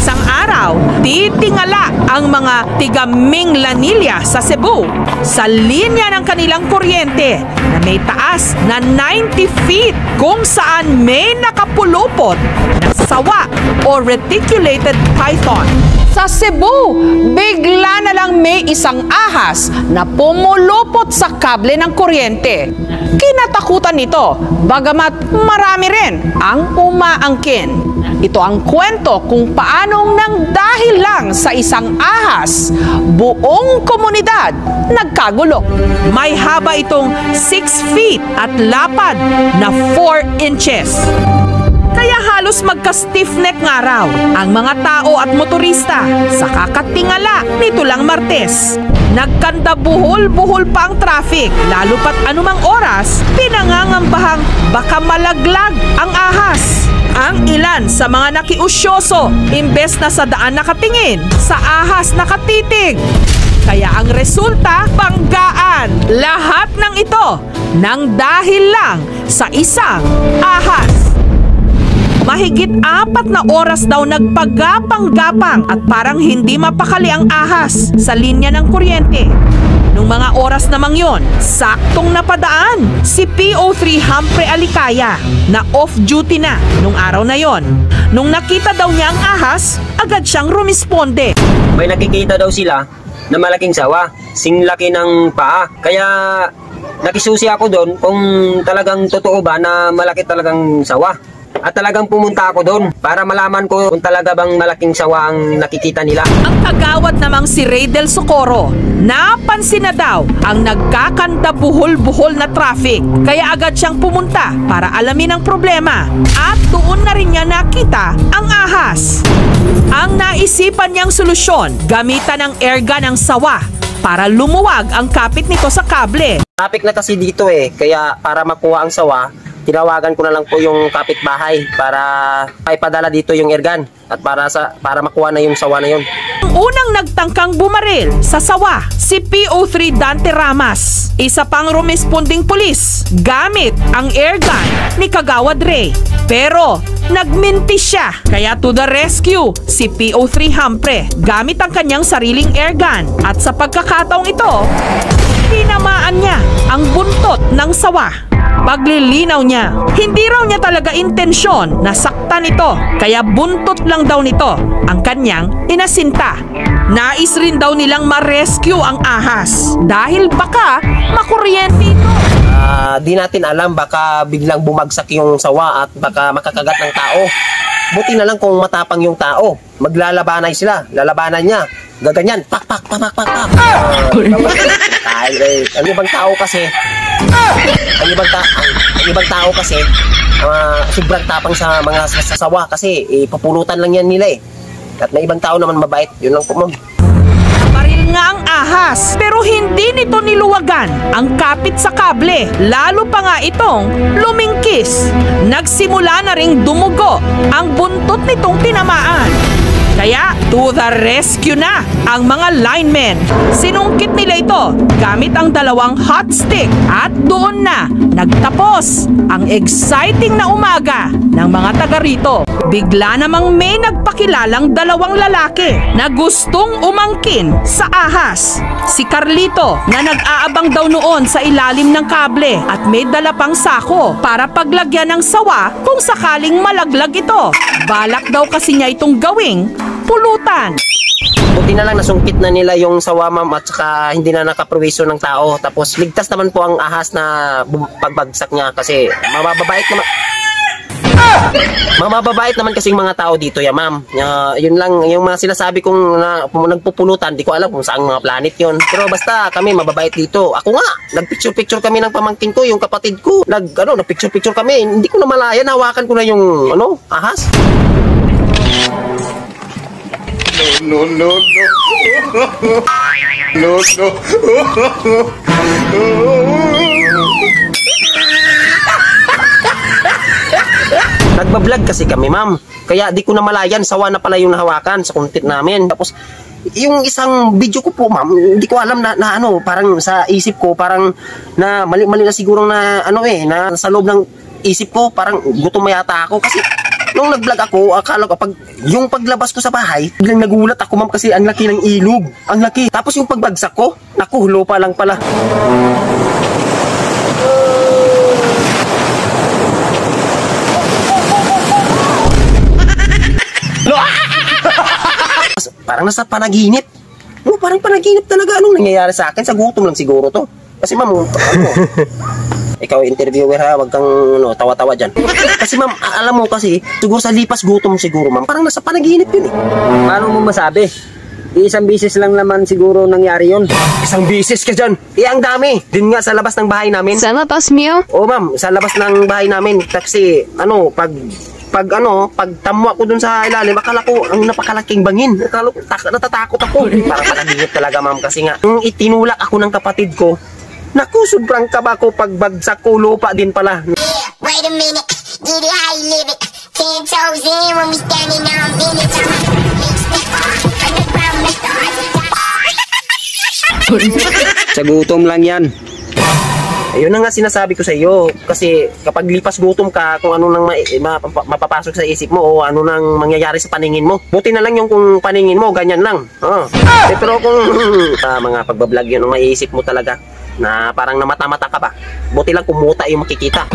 Sang araw, titingala ang mga tigaming Lanilla sa Cebu sa linya ng kanilang kuryente na may taas na 90 feet kung saan may nakapulupot na sawa o reticulated python. Sa Cebu, bigla na lang may isang ahas na pumulupot sa kable ng kuryente. Kinatakutan nito, bagamat marami rin ang umaangkin. Ito ang kwento kung paanong nang dahil lang sa isang ahas, buong komunidad nagkagulo. May haba itong 6 feet at lapad na 4 inches. Kaya halos magka-stiff neck nga raw ang mga tao at motorista sa kakatingala nito lang Martes. Nagkanda buhol-buhol pa ang traffic, lalo pat anumang oras, pinangangambahang baka malaglag ang ahas. Ang ilan sa mga nakiusyoso, imbes na sa daan nakatingin, sa ahas nakatitig. Kaya ang resulta, banggaan. Lahat ng ito nang dahil lang sa isang ahas. Mahigit 4 na oras daw nagpagapang-gapang at parang hindi mapakali ang ahas sa linya ng kuryente. Nung mga oras namang yon, saktong napadaan si PO3 Humphrey Alicaya na off-duty na nung araw na yon. Nung nakita daw niya ang ahas, agad siyang rumisponde. May nakikita daw sila na malaking sawa, singlaki ng paa. Kaya nakisusi ako doon kung talagang totoo ba na malaki talagang sawa. At talagang pumunta ako doon para malaman ko kung talaga bang malaking sawa ang nakikita nila. Ang kagawad namang si Ray Del Socorro, napansin na daw ang nagkakanda buhol-buhol na traffic. Kaya agad siyang pumunta para alamin ang problema. At doon na rin niya nakita ang ahas. Ang naisipan niyang solusyon, gamitan ng airgun ang sawa para lumuwag ang kapit nito sa kable. Traffic na kasi dito kaya para makuha ang sawa, tinawagan ko na lang po yung kapitbahay para ipadala dito yung airgun at para makuha na yung sawa na yun. Ang unang nagtangkang bumaril sa sawa, si PO3 Dante Ramas. Isa pang rumesponding pulis gamit ang airgun ni Kagawad Ray. Pero nagminti siya. Kaya to the rescue si PO3 Humphrey gamit ang kanyang sariling airgun. At sa pagkakataong ito, tinamaan niya ang buntot ng sawa. Paglilinaw niya, hindi raw niya talaga intensyon na saktan ito, kaya buntot lang daw nito ang kanyang inasinta. Nais rin daw nilang ma-rescue ang ahas dahil baka makuryente ito. Di natin alam, baka biglang bumagsak yung sawa at baka makakagat ng tao. Buti na lang kung matapang yung tao, maglalabanay sila, lalabanan niya. Gaganyan, pak. Ang ibang tao kasi, sobrang tapang sa mga sasawa kasi papulutan lang yan nila At may ibang tao naman mabait, yun lang po ma'am. Baril nga ang ahas, pero hindi nito niluwagan ang kapit sa kable. Lalo pa nga itong lumingkis. Nagsimula na ring dumugo ang buntot nitong tinamaan. Kaya to the rescue na ang mga linemen. Sinungkit nila ito gamit ang 2 hot stick at doon na nagtapos ang exciting na umaga ng mga taga rito. Bigla namang may nagpakilalang 2 lalaki na gustong umangkin sa ahas. Si Carlito na nag-aabang daw noon sa ilalim ng kable at may dala pang sako para paglagyan ng sawa kung sakaling malaglag ito. Balak daw kasi niya itong gawing pulutan. Buti na lang nasungkit na nila yung sawa ma'am at saka hindi na nakaproviso ng tao. Tapos ligtas naman po ang ahas na pagbagsak niya kasi mababait naman kasi yung mga tao dito ma'am. Yun lang yung mga sinasabi kong nagpupulutan, di ko alam kung saan mga planet yun. Pero basta kami mababait dito. Ako nga, nagpicture-picture kami ng pamangkin ko, yung kapatid ko. Nagpicture-picture kami. Hindi ko na malaya, nahawakan ko na yung ahas. No, no, no. No, no. Nagbablog kasi kami, ma'am. Kaya di ko na malayan, sawa na pala yung nahawakan sa content namin. Tapos, yung isang video ko po, ma'am, hindi ko alam na ano, parang sa isip ko, parang na mali na siguro na ano na sa loob ng isip ko, parang gutom yata ako. Kasi, nung nag-vlog ako, akala ko, yung paglabas ko sa bahay, biglang nagulat ako, ma'am, kasi ang laki ng ilog. Ang laki. Tapos yung pagbagsak ko, naku, lupa lang pala. Parang nasa panaginip. Oh, parang panaginip talaga. Anong nangyayari sa akin? Sa gutom lang siguro to. Kasi ma'am, ikaw interviewer ha, wag kang tawa-tawa dyan. Kasi ma'am, alam mo kasi, siguro sa lipas gutom siguro ma'am, parang nasa panaginip yun eh. Paano mo masabi? Isang bisis lang naman siguro nangyari yun. Isang bisis ka dyan? Ang dami. Din nga sa labas ng bahay namin. Sa labas, Mio? Oo ma'am, sa labas ng bahay namin. Kasi, pag tamo ako dun sa ilalim, akala ko ang napakalaking bangin. Akala ko, natatakot ako. Parang panaginip talaga ma'am kasi nga, nung itinulak ako ng kapatid ko, naku, sobrang kaba ko pagbagsak ko, lupa din pala. Wait a minute, get it how you live it. 10 toes in when we standing on minutes. Sa gutom lang yan. Ayun na nga sinasabi ko sa iyo. Kasi kapag lipas gutom ka, kung ano nang mapapasok sa isip mo o ano nang mangyayari sa paningin mo. Buti na lang yung kung paningin mo, ganyan lang. Pero kung mga pagbablog yun, ang maiisip mo talaga na parang namata-mata ka ba? Buti lang kumuta yung makikita.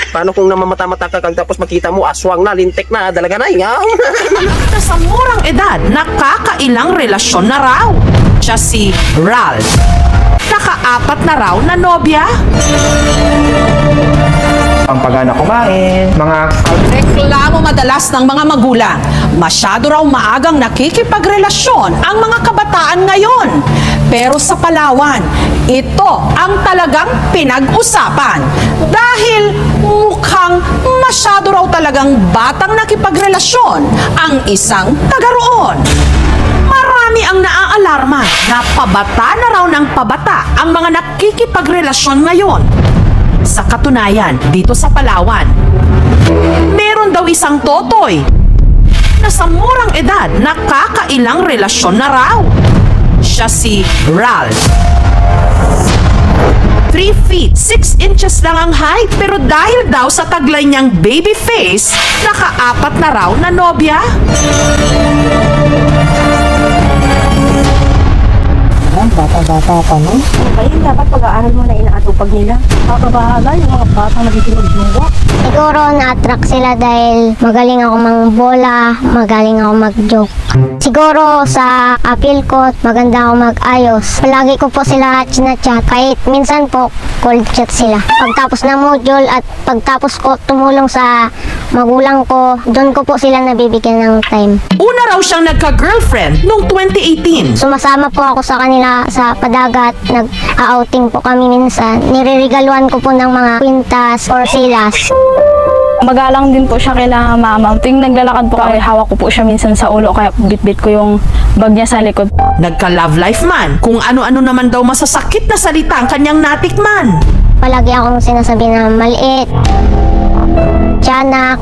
Paano kung namamata-mata ka tapos makita mo aswang na, lintek na, dalaga na. Sa murang edad, nakakailang relasyon na raw. Siya si Ralph. Naka-4 na raw na nobya. Ang pagana kumain, mga reklamo madalas ng mga magulang. Masyado raw maagang nakikipagrelasyon ang mga kabataan ngayon. Pero sa Palawan, ito ang talagang pinag-usapan. Dahil mukhang masyado raw talagang batang nakipagrelasyon ang isang taga roon. Marami ang naaalarma na pabata na raw ng pabata ang mga nakikipagrelasyon ngayon. Sa katunayan, dito sa Palawan, meron daw isang totoy na sa murang edad nakakailang relasyon na raw. Siya si Ralph. 3 feet 6 inches lang ang height, pero dahil daw sa taglay niyang baby face, naka-4 na raw na nobya. Bata-bata pa, no? Kaya dapat pag-aaral mo na inaatupag nila. Kakabahala yung mga batang nagtitinag-jowa. Siguro na-attract sila dahil magaling ako mangbola, magaling ako mag-joke. Siguro sa appeal ko, maganda ako mag-ayos. Palagi ko po sila chinachat. Kahit minsan po, cold chat sila. Pagtapos ng module at pagtapos ko tumulong sa magulang ko, doon ko po sila nabibigyan ng time. Una raw siyang nagka-girlfriend noong 2018. Sumasama po ako sa kanila sa padagat. Nag-outing po kami minsan. Niririgaluan ko po ng mga kwintas or silas. Magalang din po siya kila mama. Tuwing naglalakad po kami, hawak ko po siya minsan sa ulo, kaya bit-bit ko yung bag niya sa likod. Nagka-love life man, kung ano-ano naman daw masasakit na salita ang kanyang natikman. Palagi akong sinasabi na maliit, tiyanak.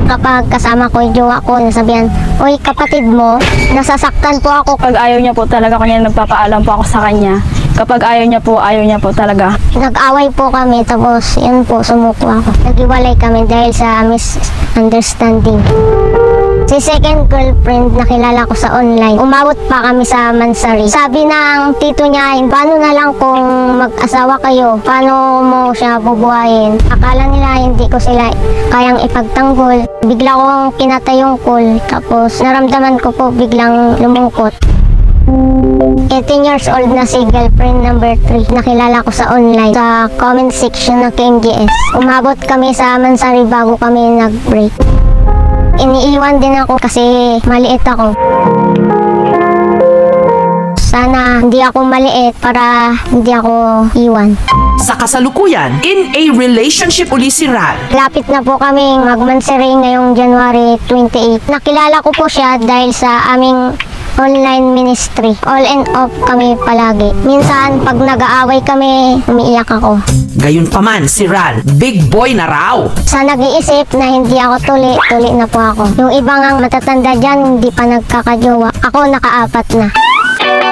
Kapag kasama ko yung jowa ko, nasabihan, "Uy, kapatid mo, nasasaktan po ako." Pag ayaw niya po talaga, kanya nagpapaalam po ako sa kanya. Kapag ayaw niya po talaga. Nag-away po kami, tapos yun po, sumuko ako. Nag-iwalay kami dahil sa misunderstanding. Si second girlfriend nakilala ko sa online. Umabot pa kami sa Mansari. Sabi ng tito niya, paano na lang kung mag-asawa kayo? Paano mo siya bubuhayin? Akala nila hindi ko sila kayang ipagtanggol. Bigla kong kinatay yung cool. Tapos naramdaman ko po biglang lumungkot. 18 years old na si girlfriend number 3. Nakilala ko sa online sa comment section ng KMGS. Umabot kami sa Mansari bago kami nag-break. Iniiwan din ako kasi maliit ako. Sana hindi ako maliit para hindi ako iwan. Sa kasalukuyan, in a relationship uli si Ral. Lapit na po kami magmansary ngayong January 28. Nakilala ko po siya dahil sa aming online ministry. All and off kami palagi. Minsan, pag nag-aaway kami, umiiyak ako. Gayunpaman si Ral, big boy na raw. Sa nag-iisip na hindi ako tuli na po ako. Yung ibang ang matatanda dyan, hindi pa nagkakajowa. Ako nakaapat na.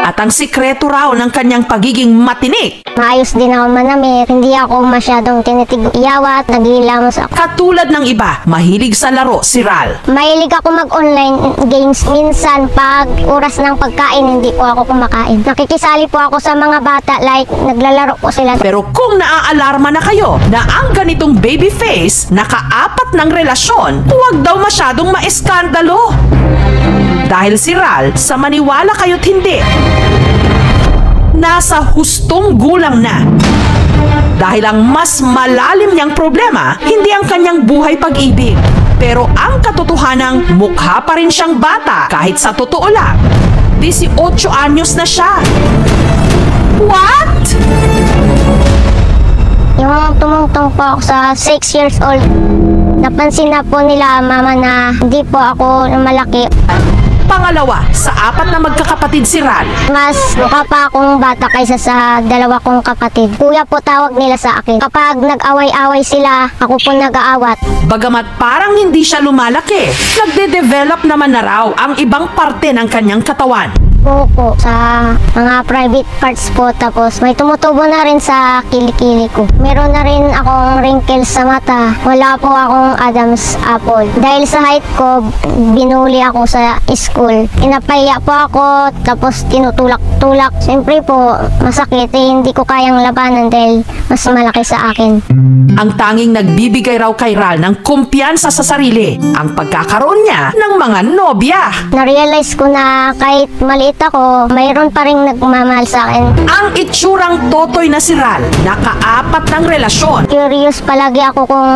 At ang sikreto raw ng kanyang pagiging matinik. Maayos din ako manamit. Hindi ako masyadong tinitig-iyawat, naghihilamos ako. Katulad ng iba, mahilig sa laro si Ral. Mahilig ako mag-online games. Minsan, pag oras ng pagkain, hindi po ako kumakain. Nakikisali po ako sa mga bata, like naglalaro po sila. Pero kung naaalarma na kayo na ang ganitong baby face, nakaapat ng relasyon, huwag daw masyadong maeskandalo. Dahil si Ral, sa maniwala kayo't hindi, nasa hustong gulang na. Dahil ang mas malalim niyang problema, hindi ang kanyang buhay pag-ibig. Pero ang katotohanang mukha pa rin siyang bata kahit sa totoo lang. 18 anyos na siya. What? Yung tumungtong po ako sa 6 years old, napansin na po nila mama na hindi po ako malaki. Pangalawa, sa 4 na magkakapatid si Ral. Mas mukha pa akong bata kaysa sa 2 kong kapatid. Kuya po tawag nila sa akin. Kapag nag-away-away sila, ako po nag-aawat. Bagamat parang hindi siya lumalaki, nagde-develop naman na raw ang ibang parte ng kanyang katawan. Po sa mga private parts po, tapos may tumutubo na rin sa kilikili ko. Meron na rin akong wrinkles sa mata. Wala po akong Adam's apple. Dahil sa height ko, binuli ako sa school. Inapahiya po ako, tapos tinutulak-tulak. Siyempre po, masakit hindi ko kayang labanan dahil mas malaki sa akin. Ang tanging nagbibigay raw kay Ral ng kumpiyansa sa sarili, ang pagkakaroon niya ng mga nobya. Na-realize ko na kahit maliit ako, mayroon pa rin nagmamahal sa akin. Ang itsurang totoy na si Ral, naka-4 ng relasyon. Curious palagi ako kung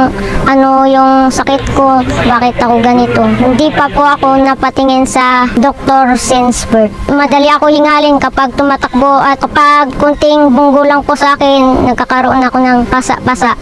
ano yung sakit ko, bakit ako ganito. Hindi pa po ako napatingin sa Dr. since birth. Madali ako hingalin kapag tumatakbo at kapag kunting bunggo lang po sa akin, nagkakaroon ako ng pasa-pasa.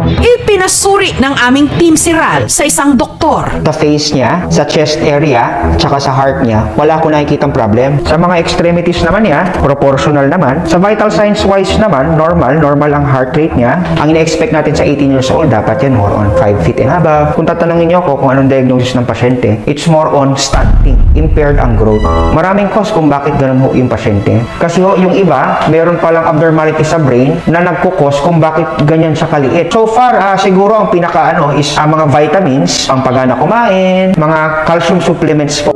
Ipinasuri ng aming team si Ral sa isang doktor. Sa face niya, sa chest area, tsaka sa heart niya, wala ko nakikitang problem. Sa mga extremities naman niya, proportional naman. Sa vital signs wise naman, normal ang heart rate niya. Ang ina-expect natin sa 18 years old, dapat yan more on 5 feet and above. Kung tatanungin niyo ako kung anong diagnosis ng pasyente, it's more on stunting, impaired ang growth. Maraming cause kung bakit ganun ho yung pasyente. Kasi ho, yung iba, meron palang abnormality sa brain na nagkukos kung bakit ganyan siya kaliit. So far, siguro ang pinaka is mga vitamins, ang pagana kumain, mga calcium supplements po.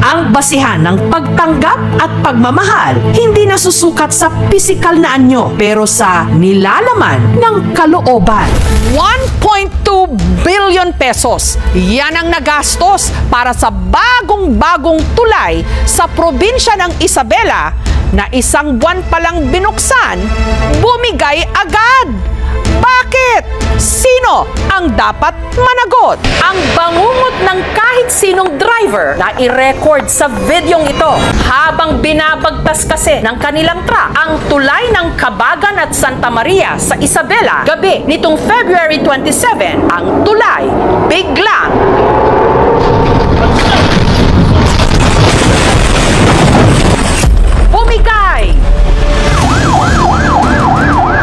Ang basihan ng pagtanggap at pagmamahal hindi nasusukat sa pisikal na anyo pero sa nilalaman ng kalooban. 1.2 billion pesos. Yan ang nagastos para sa bagong-bagong tulay sa probinsya ng Isabela na 1 buwan palang binuksan, bumigay agad. Bakit? Sino ang dapat managot? Ang bangungot ng kahit sinong driver na i-record sa videong ito habang binabagtas kasi ng kanilang truck ang tulay ng Cabagan at Santa Maria sa Isabela gabi nitong February 27, ang tulay biglang bumigay.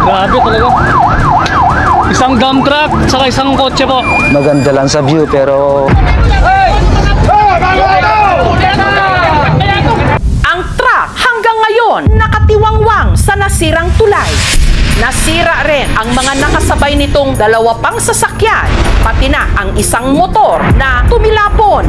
Grabe talaga. Isang dump truck, saka isang kotse po. Maganda lang sa view pero ang truck hanggang ngayon nakatiwangwang sa nasirang tulay. Nasira rin ang mga nakasabay nitong 2 pang sasakyan, pati na ang isang motor na tumilapon.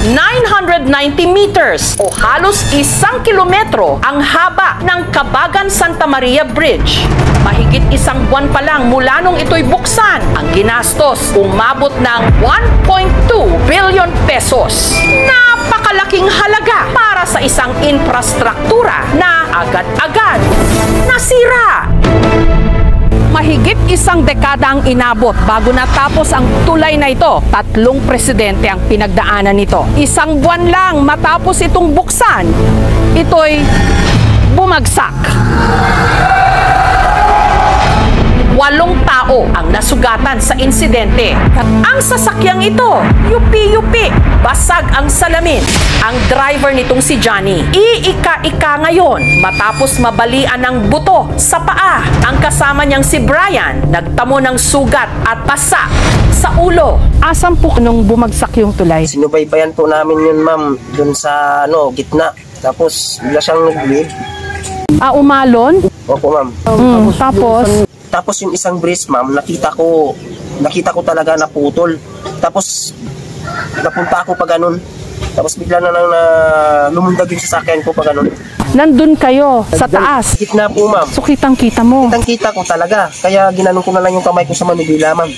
990 meters o halos 1 kilometro ang haba ng Cabagan Santa Maria Bridge. Mahigit 1 buwan pa lang mula nung ito'y buksan. Ang ginastos umabot ng 1.2 billion pesos. Napakalaking halaga para sa isang infrastruktura na agad-agad nasira. Mahigit Mahigit isang dekada ang inabot bago natapos ang tulay na ito. 3 presidente ang pinagdaanan nito. 1 buwan lang matapos itong buksan, ito'y bumagsak. 8 tao ang nasugatan sa insidente. At ang sasakyang ito, yupi-yupi, basag ang salamin. Ang driver nitong si Johnny, iika-ika ngayon matapos mabalian ng buto sa paa. Ang kasama niyang si Brian, nagtamo ng sugat at pasa sa ulo. Asan po nung bumagsak yung tulay? Sinubaybayan po namin yun, ma'am, dun sa gitna. Tapos bigla siyang nag-lead. Umalon? Opo, ma'am. Tapos yung isang brace, ma'am, nakita ko talaga naputol. Tapos napunta ako pa ganun. Tapos bigla na lang na lumundag yung sasakyan ko pa ganun. Nandun kayo sa taas? Gitna po, ma'am. So kitang-kita mo? Kitang-kita ko talaga. Kaya ginanong ko na lang yung kamay ko sa manubila, ma'am.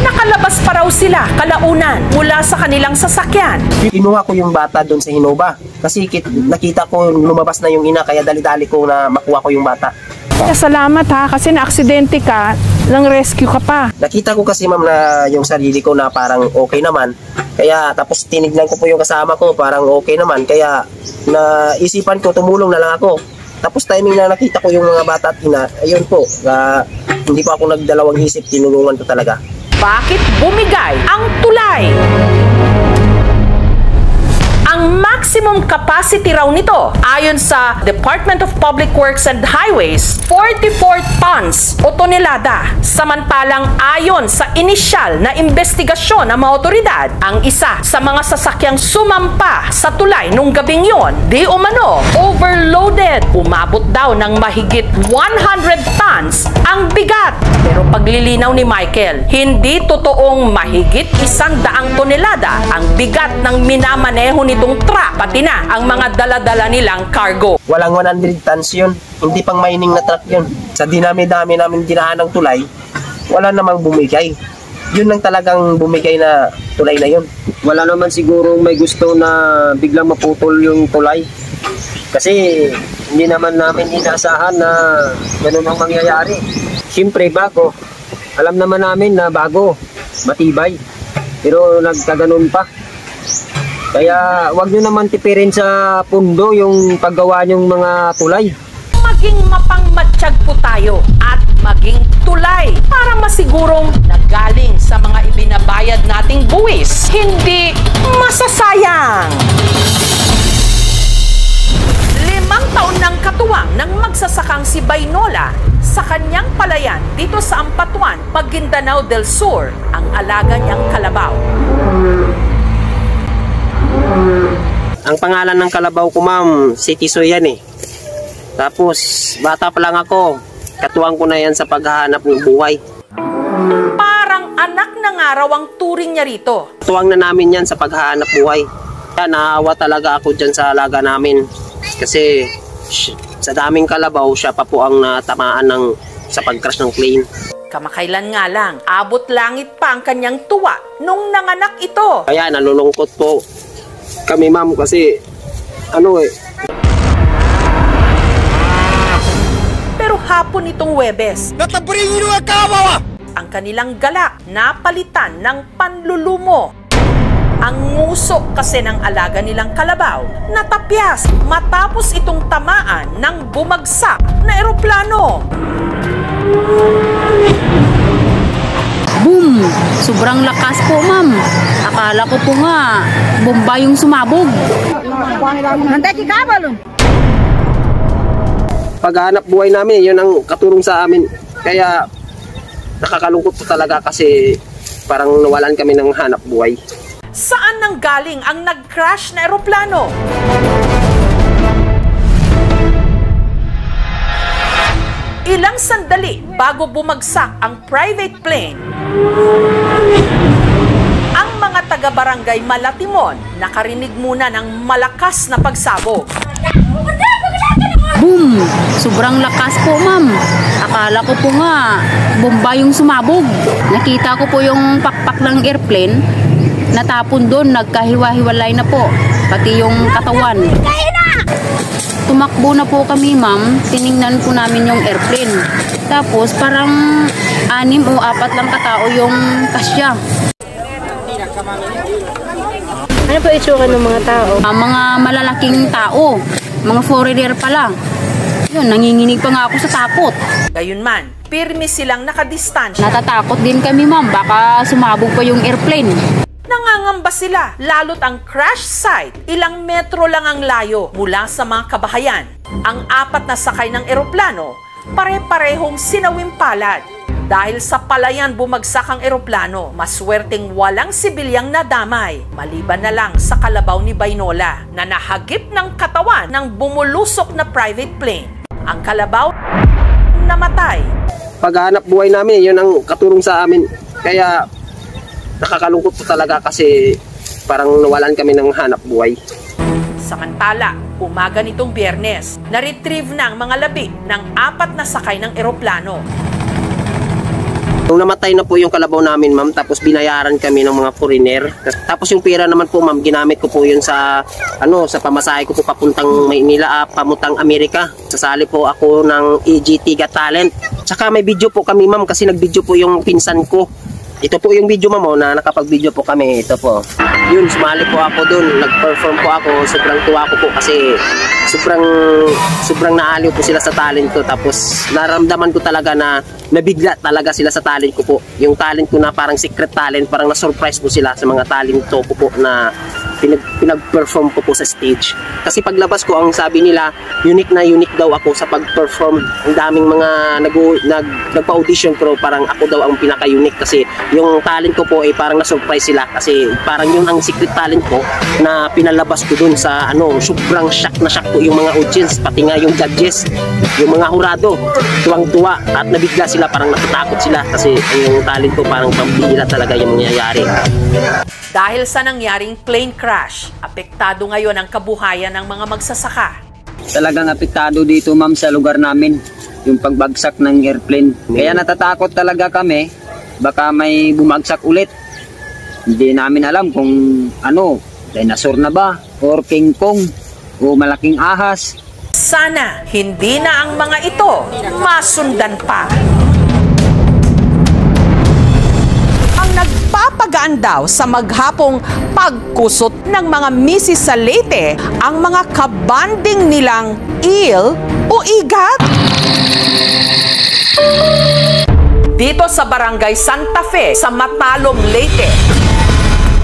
Nakalabas pa raw sila kalaunan mula sa kanilang sasakyan. Kinuha ko yung bata doon sa Hinova. Kasi nakita ko lumabas na yung ina, kaya dali-dali ko na makuha ko yung bata. Salamat ha, kasi na-aksidente ka, nang rescue ka pa. Nakita ko kasi, ma'am, na yung sarili ko na parang okay naman. Kaya tapos tinignan ko po yung kasama ko, parang okay naman. Kaya naisipan ko, tumulong na lang ako. Tapos timing na nakita ko yung mga bata at ina, ayun po, hindi pa ako nagdalawang isip, tinulungan ko talaga. Bakit bumigay ang tulay? Ang maximum capacity raw nito, ayon sa Department of Public Works and Highways, 44 tons o tonelada. Samantalang ayon sa inisyal na investigasyon ng mga otoridad, ang isa sa mga sasakyang sumampa sa tulay nung gabing yon, di umano, overloaded. Umabot daw ng mahigit 100 tons ang bigat. Pero paglilinaw ni Michael, hindi totoong mahigit 100 tonelada ang bigat ng minamaneho nitong truck, pati na ang mga dala-dala nilang cargo. Walang 100 tons yun. Hindi pang mining na truck yun. Sa dinami-dami namin dinaan ng tulay, wala namang bumigay. Yun lang talagang bumigay na tulay na yun. Wala naman siguro may gusto na biglang maputol yung tulay. Kasi hindi naman namin inaasahan na ganun ang mangyayari. Siyempre bago. Alam naman namin na bago, matibay. Pero nagkaganon pa. Kaya wag nyo naman tipirin sa pundo yung paggawa nyong mga tulay. Maging mapangmatsyag po tayo at maging tulay para masigurong nagaling sa mga ibinabayad nating buwis, hindi masasayang. 5 taon ng katuwang ng magsasakang si Baynola sa kanyang palayan dito sa Ampatuan, Maguindanao del Sur, ang alaga niyang kalabaw. Ang pangalan ng kalabaw ko, ma'am, si Tisoy yan eh. Tapos, bata pa lang ako, katuwang ko na yan sa paghahanap ng buhay. Parang anak na nga raw ang turing niya rito. Katuwang na namin yan sa paghahanap buhay. Kaya naawa talaga ako dyan sa alaga namin. Kasi sa daming kalabaw, siya pa po ang natamaan sa pag-crash ng plane. Kamakailan nga lang, abot langit pa ang kanyang tuwa nung nanganak ito. Kaya nalulungkot po kami, ma'am, kasi Pero hapon itong Huwebes, ang kanilang galak napalitan ng panlulumo. Ang nguso kasi ng alaga nilang kalabaw natapyas matapos itong tamaan ng bumagsak na eroplano. Boom! Sobrang lakas po, ma'am. Akala ko po nga, bomba yung sumabog. Paghahanap buhay namin, yun ang katulong sa amin. Kaya nakakalungkot po talaga kasi parang nawalan kami ng hanap buhay. Saan nanggaling ang nag-crash na eroplano? Ilang sandali bago bumagsak ang private plane, ang mga taga-barangay Malatimon nakarinig muna ng malakas na pagsabog. Boom! Sobrang lakas po, ma'am. Akala ko po nga, bomba yung sumabog. Nakita ko po yung pakpak ng airplane. Natapon doon, nagkahiwa-hiwalay na po. Pati yung katawan. Tumakbo na po kami, ma'am. Tiningnan po namin yung airplane. Tapos parang 6 o 4 lang katao yung kasya. Ano po itsura ng mga tao? Mga malalaking tao, mga foreigner pala. Yun, nanginginig pa nga ako sa takot. Gayunman, pirmi silang nakadistansya. Natatakot din kami, ma'am. Baka sumabog pa yung airplane. Nangangamba sila, lalo't ang crash site, ilang metro lang ang layo mula sa mga kabahayan. Ang 4 na sakay ng eroplano, pare-parehong sinawim palad. Dahil sa palayan bumagsak ang eroplano, maswerteng walang sibilyang nadamay, maliban na lang sa kalabaw ni Baynola na nahagip ng katawan ng bumulusok na private plane. Ang kalabaw namatay. Paghahanap buhay namin, yun ang katulong sa amin. Kaya nakakalungkot po talaga kasi parang nawalan kami ng hanap buhay. Samantala, umaga nitong Biyernes, na-retrieve na ang mga labi ng 4 na sakay ng eroplano. Nung namatay na po yung kalabaw namin, ma'am, tapos binayaran kami ng mga foreigner. Tapos yung pera naman po, ma'am, ginamit ko po yun sa sa pamasahe ko po papuntang Maynila, pamuntang Amerika. Sasali po ako ng EGT Got Talent. Tsaka may video po kami, ma'am, kasi nag-video po yung pinsan ko. Ito po yung video, ma'am, na nakapag-video po kami. Ito po. Yun, sumali po ako dun. Nag-perform po ako. Sobrang tuwa ko po kasi sobrang naaliw po sila sa talent ko. Tapos naramdaman ko talaga na nabigla talaga sila sa talent ko po. Yung talent ko na parang secret talent, parang na-surprise po sila sa mga talento ko po na pinag-perform ko po sa stage. Kasi paglabas ko, ang sabi nila, unique na unique daw ako sa pag-perform. Ang daming mga nagpa-audition, pero parang ako daw ang pinaka-unique kasi yung talent ko po ay parang na-surprise sila kasi parang yun ang secret talent ko na pinalabas ko dun sa sobrang shock na shock po yung mga audience, pati nga yung judges, yung mga hurado, tuwang-tuwa at nabigla sila, parang natatakot sila kasi yung talent ko parang pambihira talaga yung mangyayari. Dahil sa nangyaring plane crash, apektado ngayon ang kabuhayan ng mga magsasaka. Talagang apektado dito, ma'am, sa lugar namin, yung pagbagsak ng airplane. Kaya natatakot talaga kami, baka may bumagsak ulit. Hindi namin alam kung dinosaur na ba, or King Kong, o malaking ahas. Sana hindi na ang mga ito masundan pa. Nagpapagaan daw sa maghapong pagkusot ng mga misis sa Leyte ang mga kabanding nilang eel o igat. Dito sa Barangay Santa Fe sa Matalom, Leyte,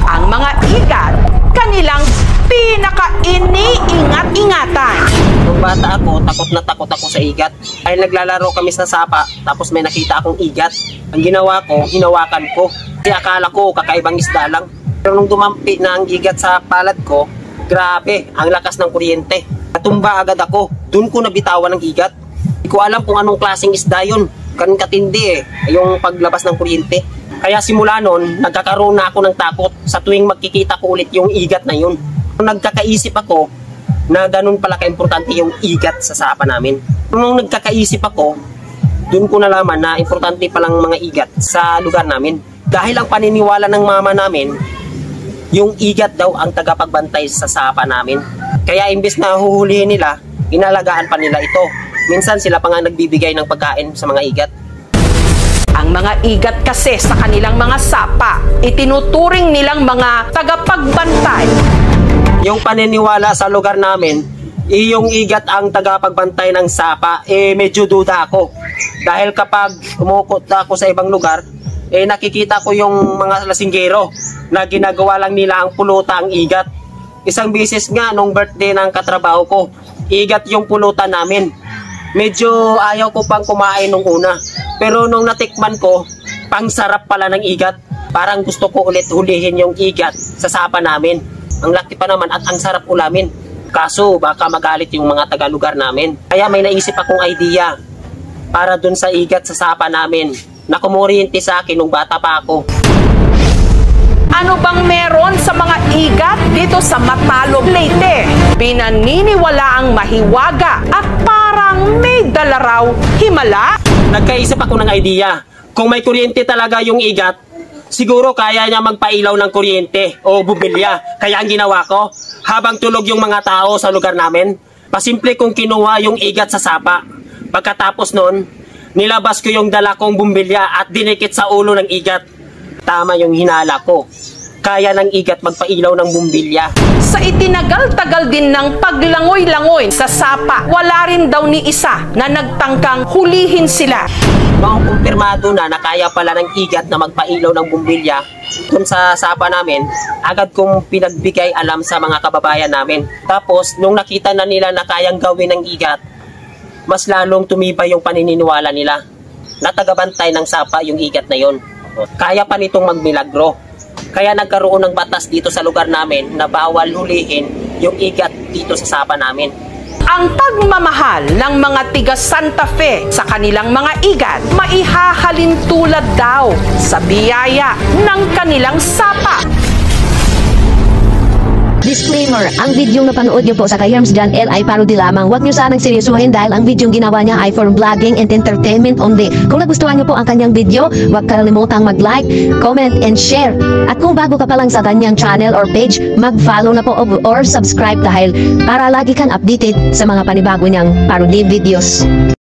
ang mga igat kanilang pinaka-iniingat-ingatan. Nung bata ako, takot ako sa igat. Ay naglalaro kami sa sapa, tapos may nakita akong igat. Ang ginawa ko, hinawakan ko. Kasi akala ko kakaibang isda lang. Pero nung dumampi na ang igat sa palad ko, grabe, ang lakas ng kuryente. Natumba agad ako. Doon ko nabitawan ng igat. Hindi ko alam kung anong klaseng isda yun. Ganun katindi yung paglabas ng kuryente. Kaya simula noon, nagkakaroon na ako ng takot sa tuwing magkikita ko ulit yung igat na yun. Nagkakaisip ako na ganun pala ka-importante yung igat sa sapa namin. Nung nagkakaisip ako, doon ko nalaman na importante palang mga igat sa lugar namin. Dahil ang paniniwala ng mama namin, yung igat daw ang tagapagbantay sa sapa namin. Kaya imbes na huhulihin nila, inalagaan pa nila ito. Minsan sila pa nga nagbibigay ng pagkain sa mga igat. Ang mga igat kasi sa kanilang mga sapa, itinuturing nilang mga tagapagbantay. Yung paniniwala sa lugar namin, yung igat ang tagapagbantay ng sapa, medyo duda ako. Dahil kapag umukot ako sa ibang lugar, nakikita ko yung mga lasinggero na ginagawa lang nila ang puluta ang igat. Isang bisis nga nung birthday ng katrabaho ko, igat yung pulutan namin. Medyo ayaw ko pang kumain nung una. Pero nung natikman ko, pang sarap pala ng igat. Parang gusto ko ulit hulihin yung igat sa sapa namin. Ang laki pa naman at ang sarap ulamin. Kaso baka magalit yung mga taga-lugar namin. Kaya may naisip akong idea para dun sa igat sa sapa namin na kumuryente sa akin nung bata pa ako. Ano bang meron sa mga igat dito sa Matalom, Leyte? Pinaniniwala ang mahiwaga at parang may dala raw himala. Nagkaisip ako ng idea. Kung may kuryente talaga yung igat, siguro kaya niya magpailaw ng kuryente o bubilya. Kaya ang ginawa ko, habang tulog yung mga tao sa lugar namin, pasimple kong kinuha yung igat sa sapa. Pagkatapos nun, Nilabas ko yung dala kong bumbilya at dinikit sa ulo ng igat. Tama yung hinala ko. Kaya ng igat magpailaw ng bumbilya. Sa itinagal-tagal din ng paglangoy-langoy sa sapa, wala rin daw ni isa na nagtangkang hulihin sila. Noong kumpirmado na kaya pala ng igat na magpailaw ng bumbilya, dun sa sapa namin, agad kong pinagbigay alam sa mga kababayan namin. Tapos, nung nakita na nila na kayang gawin ng igat, mas lalong tumibay yung paniniwala nila. Natagabantay ng sapa yung igat na yon. Kaya pa nitong magmilagro. Kaya nagkaroon ng batas dito sa lugar namin na bawal hulihin yung igat dito sa sapa namin. Ang pagmamahal ng mga tiga Santa Fe sa kanilang mga igat, maihahalin tulad daw sa biyaya ng kanilang sapa. Disclaimer, ang videong napanood niyo po sa Kayarms John L. ay parody lamang. Huwag niyo sanang seryosohin dahil ang videong ginawa niya ay for vlogging and entertainment only. Kung nagustuhan niyo po ang kanyang video, huwag kalimutang mag-like, comment, and share. At kung bago ka pa lang sa kanyang channel or page, mag-follow na po or subscribe dahil para lagi kang updated sa mga panibago niyang parody videos.